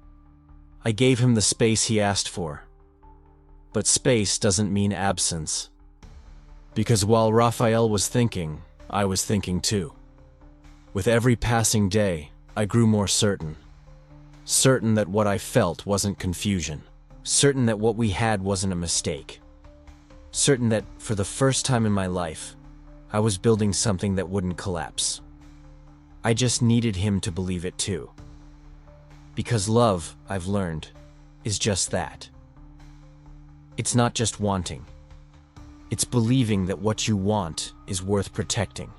I gave him the space he asked for. But space doesn't mean absence. Because while Raphael was thinking, I was thinking too. With every passing day, I grew more certain. Certain that what I felt wasn't confusion. Certain that what we had wasn't a mistake. Certain that, for the first time in my life, I was building something that wouldn't collapse. I just needed him to believe it too. Because love, I've learned, is just that. It's not just wanting. It's believing that what you want is worth protecting.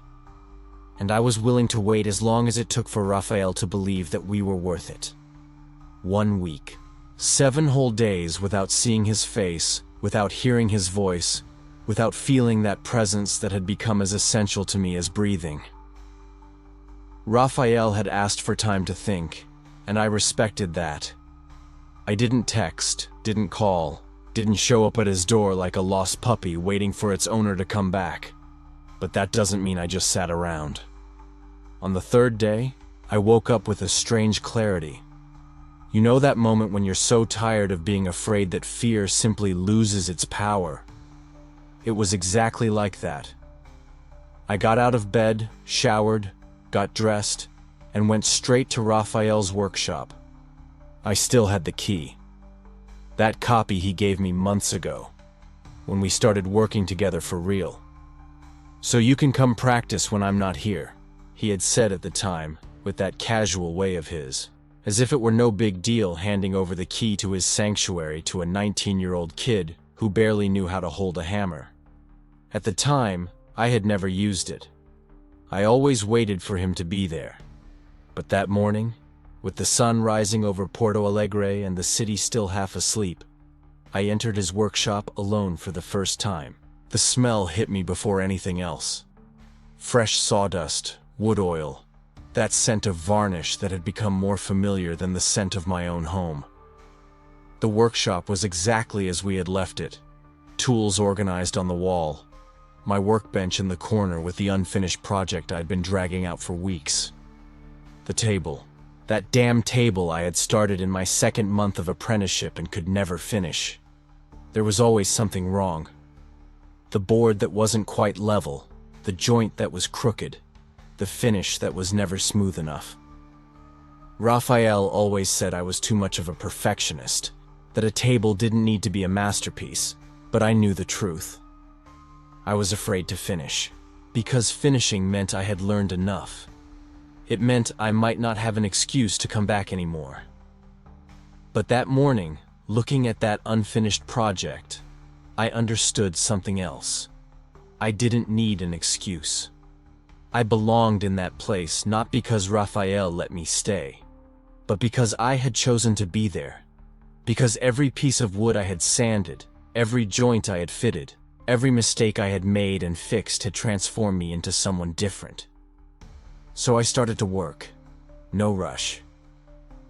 And I was willing to wait as long as it took for Raphael to believe that we were worth it. 1 week. 7 whole days without seeing his face, without hearing his voice, without feeling that presence that had become as essential to me as breathing. Raphael had asked for time to think, and I respected that. I didn't text, didn't call, didn't show up at his door like a lost puppy waiting for its owner to come back. But that doesn't mean I just sat around. On the 3rd day, I woke up with a strange clarity. You know that moment when you're so tired of being afraid that fear simply loses its power? It was exactly like that. I got out of bed, showered, got dressed, and went straight to Raphael's workshop. I still had the key. That copy he gave me months ago, when we started working together for real. So you can come practice when I'm not here, he had said at the time, with that casual way of his, as if it were no big deal handing over the key to his sanctuary to a 19-year-old kid who barely knew how to hold a hammer. At the time, I had never used it. I always waited for him to be there. But that morning, with the sun rising over Porto Alegre and the city still half asleep, I entered his workshop alone for the first time. The smell hit me before anything else. Fresh sawdust, wood oil, that scent of varnish that had become more familiar than the scent of my own home. The workshop was exactly as we had left it. Tools organized on the wall. My workbench in the corner with the unfinished project I'd been dragging out for weeks. The table. That damn table I had started in my second month of apprenticeship and could never finish. There was always something wrong. The board that wasn't quite level, the joint that was crooked, the finish that was never smooth enough. Raphael always said I was too much of a perfectionist, that a table didn't need to be a masterpiece, but I knew the truth. I was afraid to finish, because finishing meant I had learned enough. It meant I might not have an excuse to come back anymore. But that morning, looking at that unfinished project, I understood something else. I didn't need an excuse. I belonged in that place not because Raphael let me stay, but because I had chosen to be there. Because every piece of wood I had sanded, every joint I had fitted, every mistake I had made and fixed had transformed me into someone different. So I started to work. No rush.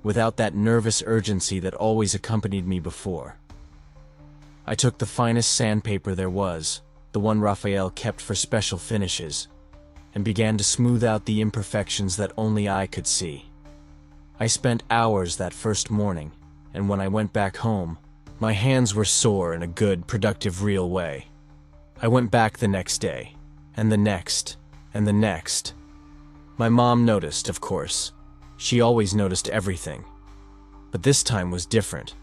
Without that nervous urgency that always accompanied me before. I took the finest sandpaper there was, the one Raphael kept for special finishes, and began to smooth out the imperfections that only I could see. I spent hours that first morning, and when I went back home, my hands were sore in a good, productive, real way. I went back the next day, and the next, and the next. My mom noticed, of course. She always noticed everything. But this time was different.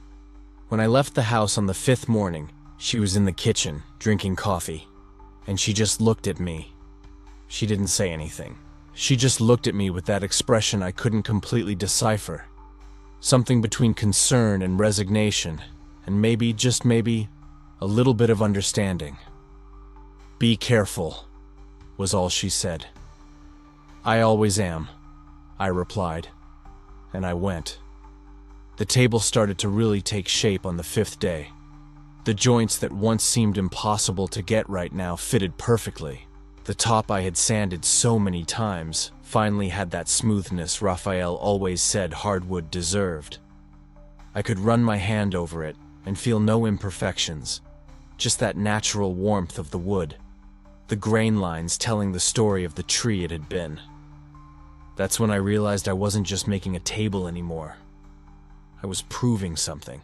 When I left the house on the 5th morning, she was in the kitchen, drinking coffee, and she just looked at me. She didn't say anything. She just looked at me with that expression I couldn't completely decipher. Something between concern and resignation, and maybe, just maybe, a little bit of understanding. "Be careful," was all she said. "I always am," I replied, and I went. The table started to really take shape on the 5th day. The joints that once seemed impossible to get right now fitted perfectly. The top I had sanded so many times finally had that smoothness Raphael always said hardwood deserved. I could run my hand over it and feel no imperfections, just that natural warmth of the wood, the grain lines telling the story of the tree it had been. That's when I realized I wasn't just making a table anymore. I was proving something.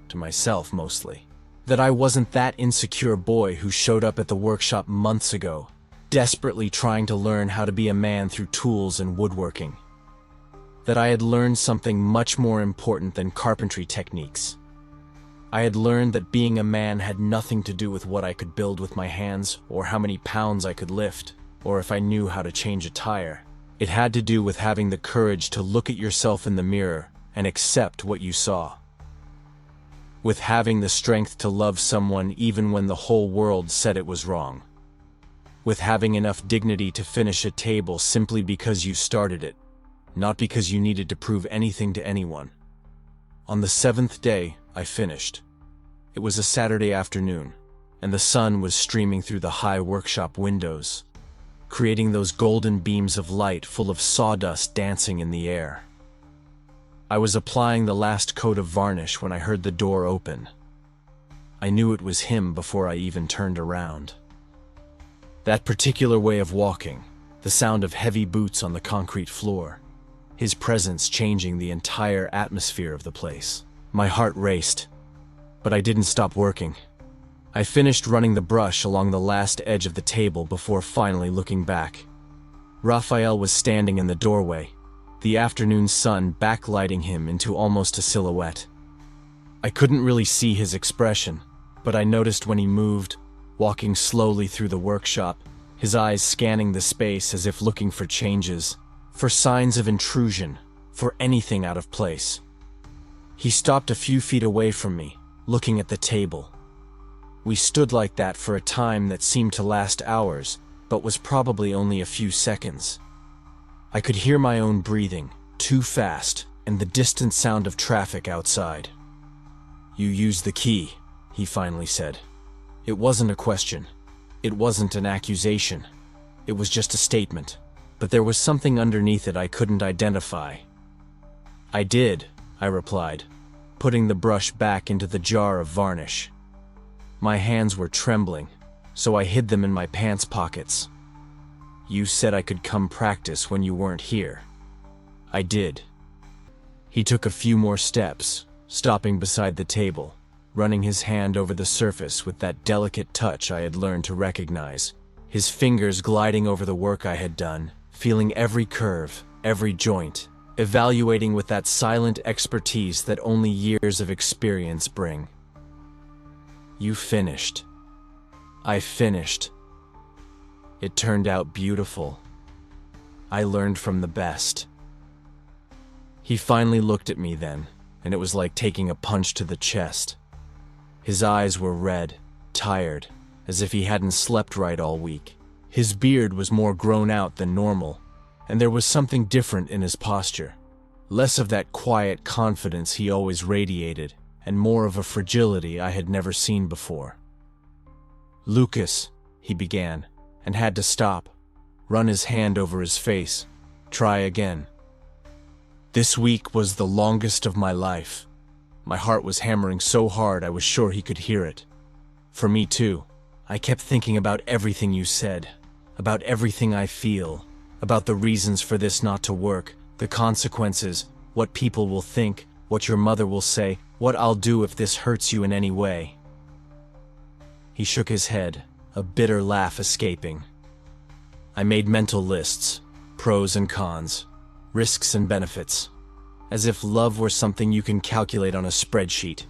To myself, mostly. That I wasn't that insecure boy who showed up at the workshop months ago, desperately trying to learn how to be a man through tools and woodworking. That I had learned something much more important than carpentry techniques. I had learned that being a man had nothing to do with what I could build with my hands, or how many pounds I could lift, or if I knew how to change a tire. It had to do with having the courage to look at yourself in the mirror and accept what you saw. With having the strength to love someone even when the whole world said it was wrong. With having enough dignity to finish a table simply because you started it, not because you needed to prove anything to anyone. On the 7th day, I finished. It was a Saturday afternoon, and the sun was streaming through the high workshop windows, creating those golden beams of light full of sawdust dancing in the air. I was applying the last coat of varnish when I heard the door open. I knew it was him before I even turned around. That particular way of walking, the sound of heavy boots on the concrete floor, his presence changing the entire atmosphere of the place. My heart raced, but I didn't stop working. I finished running the brush along the last edge of the table before finally looking back. Raphael was standing in the doorway, the afternoon sun backlighting him into almost a silhouette. I couldn't really see his expression, but I noticed when he moved, walking slowly through the workshop, his eyes scanning the space as if looking for changes, for signs of intrusion, for anything out of place. He stopped a few feet away from me, looking at the table. We stood like that for a time that seemed to last hours, but was probably only a few seconds. I could hear my own breathing, too fast, and the distant sound of traffic outside. "You used the key," he finally said. It wasn't a question. It wasn't an accusation. It was just a statement. But there was something underneath it I couldn't identify. "I did," I replied, putting the brush back into the jar of varnish. My hands were trembling, so I hid them in my pants pockets. "You said I could come practice when you weren't here." "I did." He took a few more steps, stopping beside the table, running his hand over the surface with that delicate touch I had learned to recognize, his fingers gliding over the work I had done, feeling every curve, every joint, evaluating with that silent expertise that only years of experience bring. "You finished." I finished. It turned out beautiful. I learned from the best. He finally looked at me then, and it was like taking a punch to the chest. His eyes were red, tired, as if he hadn't slept right all week. His beard was more grown out than normal, and there was something different in his posture. Less of that quiet confidence he always radiated, and more of a fragility I had never seen before. "Lucas," he began, and had to stop, run his hand over his face, try again. "This week was the longest of my life." My heart was hammering so hard I was sure he could hear it. "For me too. I kept thinking about everything you said, about everything I feel, about the reasons for this not to work, the consequences, what people will think, what your mother will say, what I'll do if this hurts you in any way." He shook his head, a bitter laugh escaping. I made mental lists, pros and cons, risks and benefits, as if love were something you can calculate on a spreadsheet.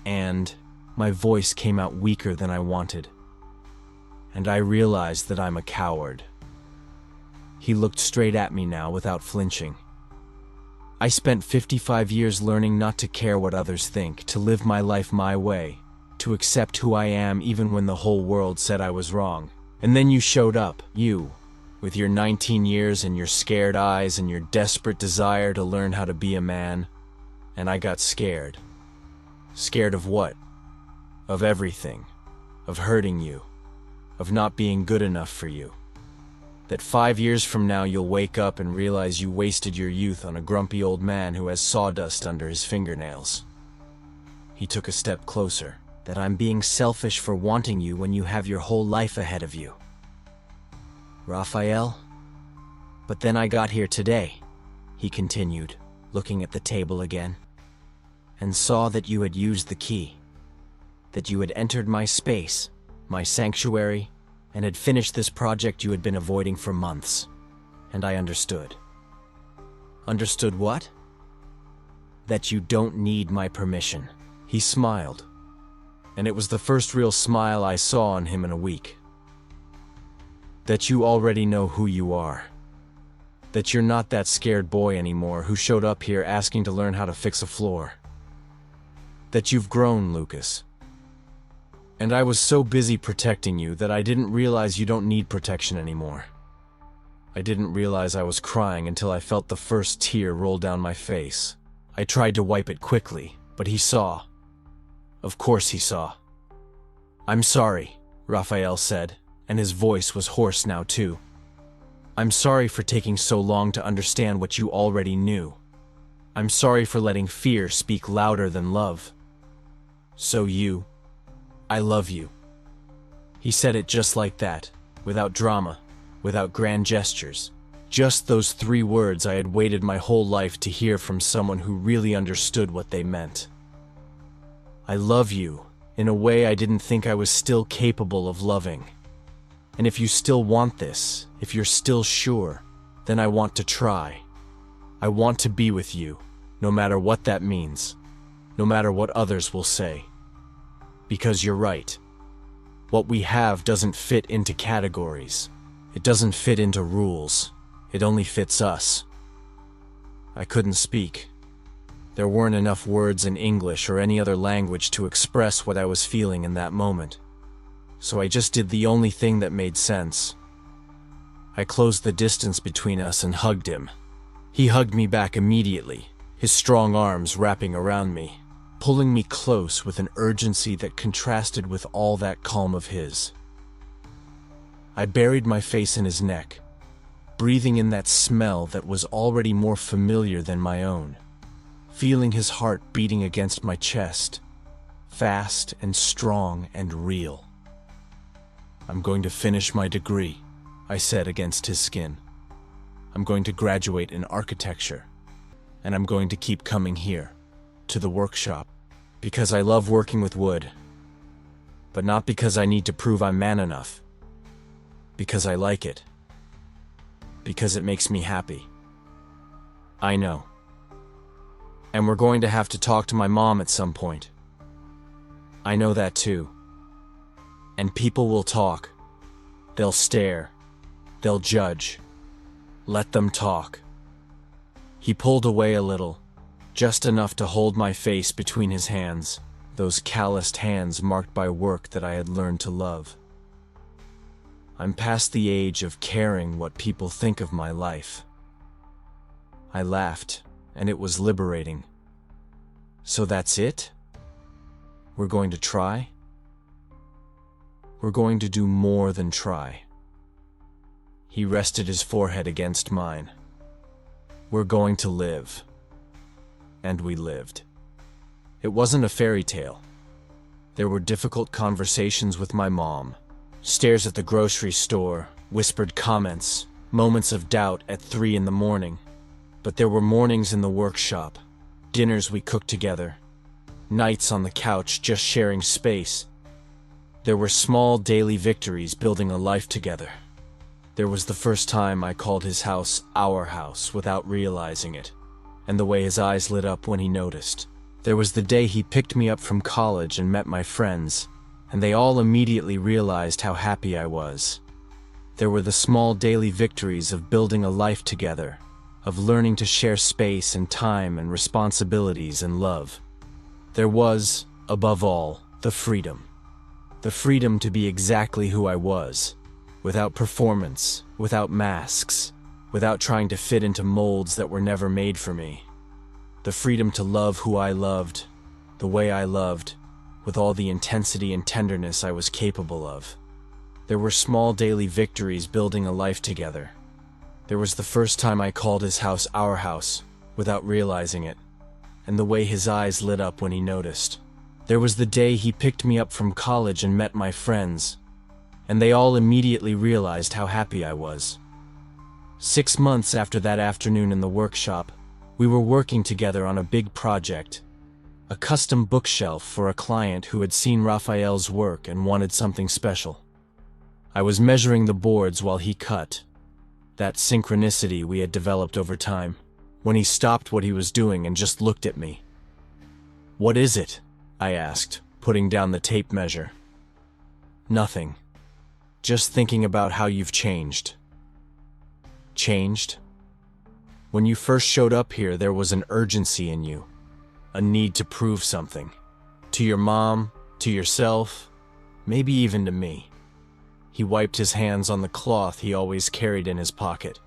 And my voice came out weaker than I wanted. And I realized that I'm a coward. He looked straight at me now without flinching. "I spent 55 years learning not to care what others think, to live my life my way, to accept who I am even when the whole world said I was wrong. And then you showed up, you, with your 19 years and your scared eyes and your desperate desire to learn how to be a man. And I got scared. Scared of what? Of everything. Of hurting you. Of not being good enough for you. That 5 years from now you'll wake up and realize you wasted your youth on a grumpy old man who has sawdust under his fingernails." He took a step closer. "That I'm being selfish for wanting you when you have your whole life ahead of you. Raphael? But then I got here today," he continued, looking at the table again, "and saw that you had used the key, that you had entered my space, my sanctuary, and had finished this project you had been avoiding for months. And I understood." "Understood what?" "That you don't need my permission." He smiled, and it was the first real smile I saw on him in a week. "That you already know who you are. That you're not that scared boy anymore who showed up here asking to learn how to fix a floor. That you've grown, Lucas. And I was so busy protecting you that I didn't realize you don't need protection anymore." I didn't realize I was crying until I felt the first tear roll down my face. I tried to wipe it quickly, but he saw. Of course he saw. "I'm sorry," Raphael said, and his voice was hoarse now too. "I'm sorry for taking so long to understand what you already knew. I'm sorry for letting fear speak louder than love. I love you." He said it just like that, without drama, without grand gestures. Just those 3 words I had waited my whole life to hear from someone who really understood what they meant. "I love you in a way I didn't think I was still capable of loving. And if you still want this, if you're still sure, then I want to try. I want to be with you, no matter what that means, no matter what others will say. Because you're right. What we have doesn't fit into categories. It doesn't fit into rules. It only fits us." I couldn't speak. There weren't enough words in English or any other language to express what I was feeling in that moment. So I just did the only thing that made sense. I closed the distance between us and hugged him. He hugged me back immediately, his strong arms wrapping around me. pulling me close with an urgency that contrasted with all that calm of his. I buried my face in his neck, breathing in that smell that was already more familiar than my own, feeling his heart beating against my chest, fast and strong and real. "I'm going to finish my degree," I said against his skin. "I'm going to graduate in architecture, and I'm going to keep coming here, to the workshop, because I love working with wood, but not because I need to prove I'm man enough, because I like it, because it makes me happy. I know. And we're going to have to talk to my mom at some point. I know that too. And people will talk. They'll stare. They'll judge. Let them talk." He pulled away a little, just enough to hold my face between his hands, those calloused hands marked by work that I had learned to love. "I'm past the age of caring what people think of my life." I laughed, and it was liberating. "So that's it? We're going to try? We're going to do more than try." He rested his forehead against mine. "We're going to live." And we lived. It wasn't a fairy tale. There were difficult conversations with my mom, stares at the grocery store, whispered comments, moments of doubt at 3 in the morning. But there were mornings in the workshop, dinners we cooked together, nights on the couch just sharing space. There were small daily victories building a life together. There was the first time I called his house our house without realizing it, and the way his eyes lit up when he noticed. There was the day he picked me up from college and met my friends, and they all immediately realized how happy I was. There were the small daily victories of building a life together, of learning to share space and time and responsibilities and love. There was, above all, the freedom. The freedom to be exactly who I was, without performance, without masks, without trying to fit into molds that were never made for me. The freedom to love who I loved, the way I loved, with all the intensity and tenderness I was capable of. There were small daily victories building a life together. There was the first time I called his house our house, without realizing it, and the way his eyes lit up when he noticed. There was the day he picked me up from college and met my friends, and they all immediately realized how happy I was. 6 months after that afternoon in the workshop, we were working together on a big project, a custom bookshelf for a client who had seen Raphael's work and wanted something special. I was measuring the boards while he cut, that synchronicity we had developed over time, when he stopped what he was doing and just looked at me. "What is it?" I asked, putting down the tape measure. "Nothing. Just thinking about how you've changed." "Changed?" "When you first showed up here, there was an urgency in you, a need to prove something. To your mom, to yourself, maybe even to me." He wiped his hands on the cloth he always carried in his pocket.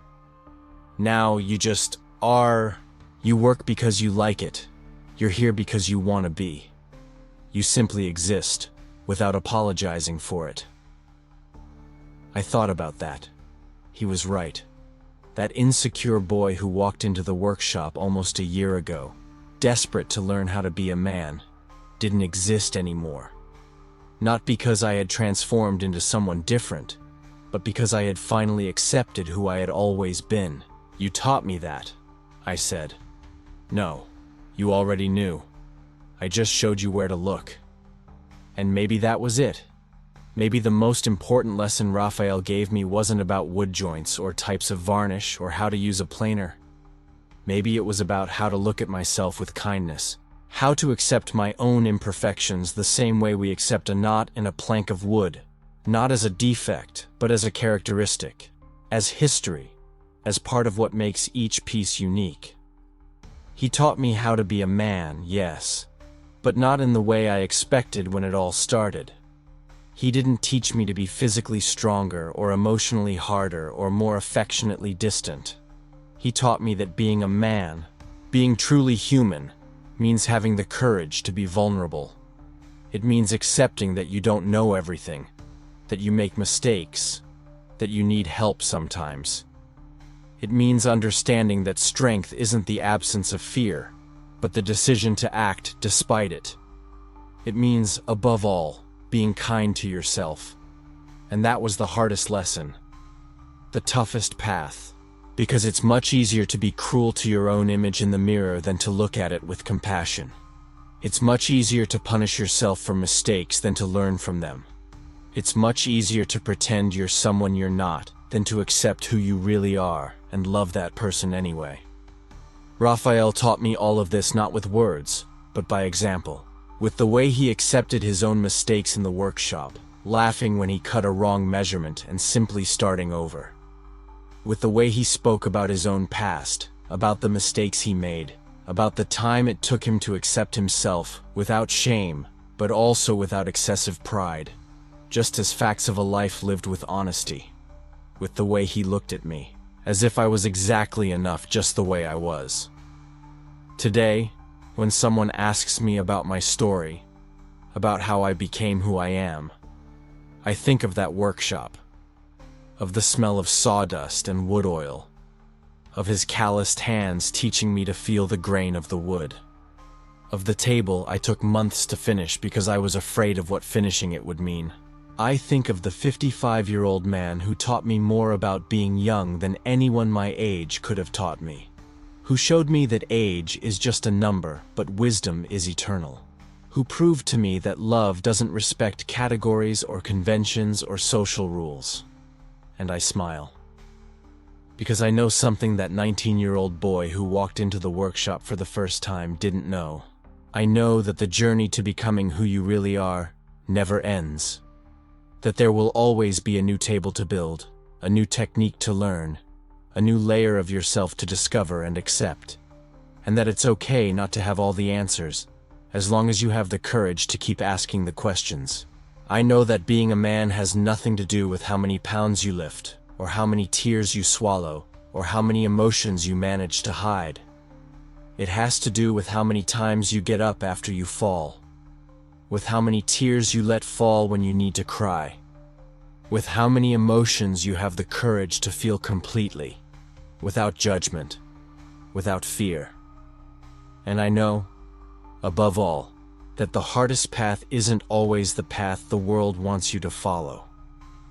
"Now you just are. You work because you like it. You're here because you want to be. You simply exist, without apologizing for it." I thought about that. He was right. That insecure boy who walked into the workshop almost a year ago, desperate to learn how to be a man, didn't exist anymore. Not because I had transformed into someone different, but because I had finally accepted who I had always been. "You taught me that," I said. "No, you already knew. I just showed you where to look." And maybe that was it. Maybe the most important lesson Raphael gave me wasn't about wood joints or types of varnish or how to use a planer. Maybe it was about how to look at myself with kindness, how to accept my own imperfections the same way we accept a knot in a plank of wood, not as a defect, but as a characteristic, as history, as part of what makes each piece unique. He taught me how to be a man, yes, but not in the way I expected when it all started. He didn't teach me to be physically stronger or emotionally harder or more affectionately distant. He taught me that being a man, being truly human, means having the courage to be vulnerable. It means accepting that you don't know everything, that you make mistakes, that you need help sometimes. It means understanding that strength isn't the absence of fear, but the decision to act despite it. It means, above all, being kind to yourself. And that was the hardest lesson. The toughest path. Because it's much easier to be cruel to your own image in the mirror than to look at it with compassion. It's much easier to punish yourself for mistakes than to learn from them. It's much easier to pretend you're someone you're not than to accept who you really are and love that person anyway. Raphael taught me all of this not with words, but by example. With the way he accepted his own mistakes in the workshop, laughing when he cut a wrong measurement and simply starting over. With the way he spoke about his own past, about the mistakes he made, about the time it took him to accept himself without shame, but also without excessive pride, just as facts of a life lived with honesty. With the way he looked at me, as if I was exactly enough just the way I was. Today, when someone asks me about my story, about how I became who I am, I think of that workshop, of the smell of sawdust and wood oil, of his calloused hands teaching me to feel the grain of the wood, of the table I took months to finish because I was afraid of what finishing it would mean. I think of the 55-year-old man who taught me more about being young than anyone my age could have taught me, who showed me that age is just a number, but wisdom is eternal, who proved to me that love doesn't respect categories or conventions or social rules. And I smile. Because I know something that 19-year-old boy who walked into the workshop for the first time didn't know. I know that the journey to becoming who you really are never ends. That there will always be a new table to build, a new technique to learn, a new layer of yourself to discover and accept. And that it's okay not to have all the answers, as long as you have the courage to keep asking the questions. I know that being a man has nothing to do with how many pounds you lift, or how many tears you swallow, or how many emotions you manage to hide. It has to do with how many times you get up after you fall, with how many tears you let fall when you need to cry, with how many emotions you have the courage to feel completely, without judgment, without fear. And I know, above all, that the hardest path isn't always the path the world wants you to follow.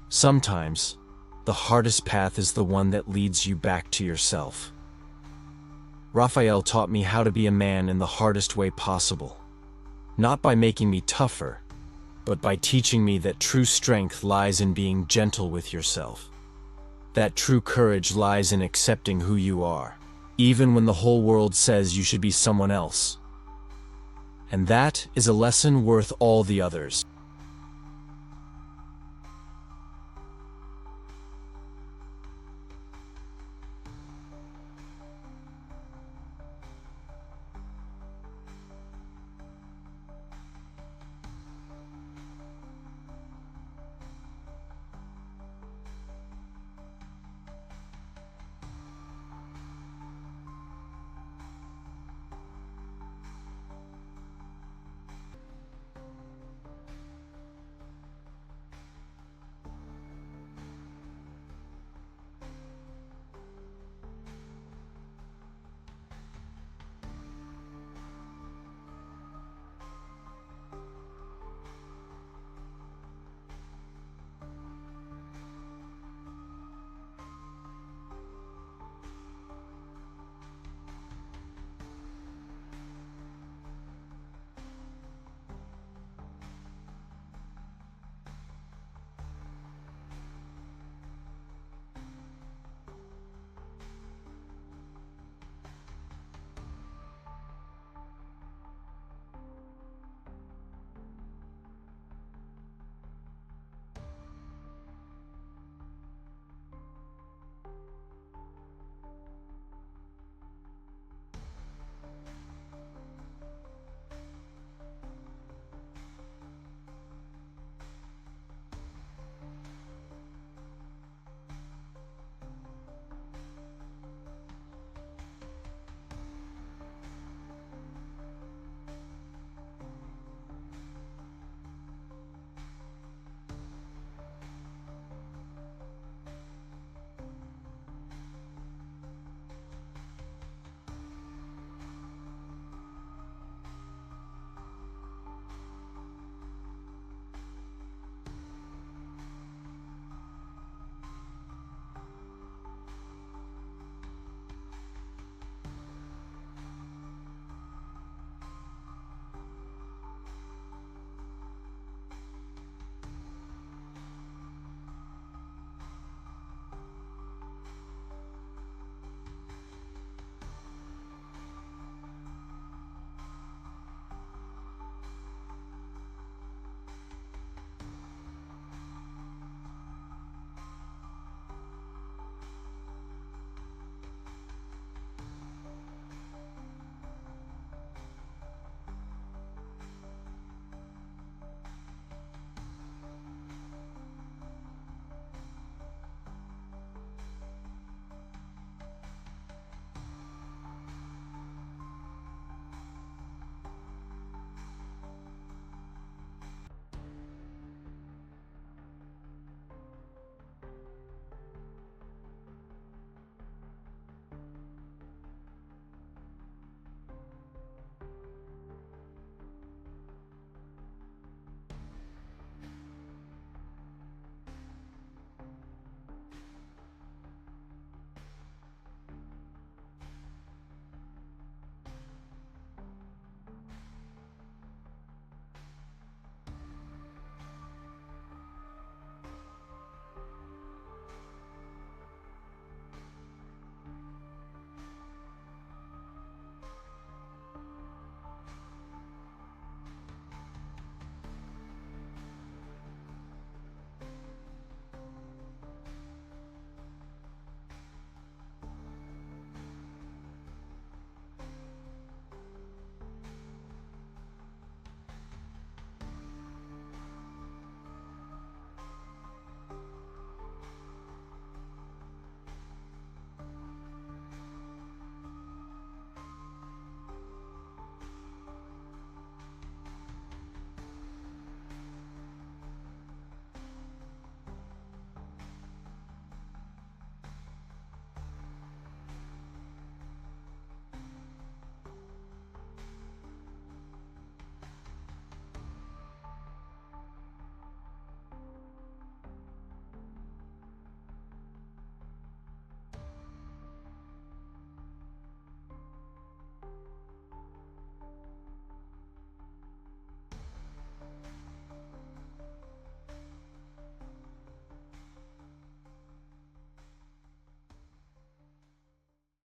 Sometimes, the hardest path is the one that leads you back to yourself. Raphael taught me how to be a man in the hardest way possible. Not by making me tougher, but by teaching me that true strength lies in being gentle with yourself. That true courage lies in accepting who you are, even when the whole world says you should be someone else. And that is a lesson worth all the others.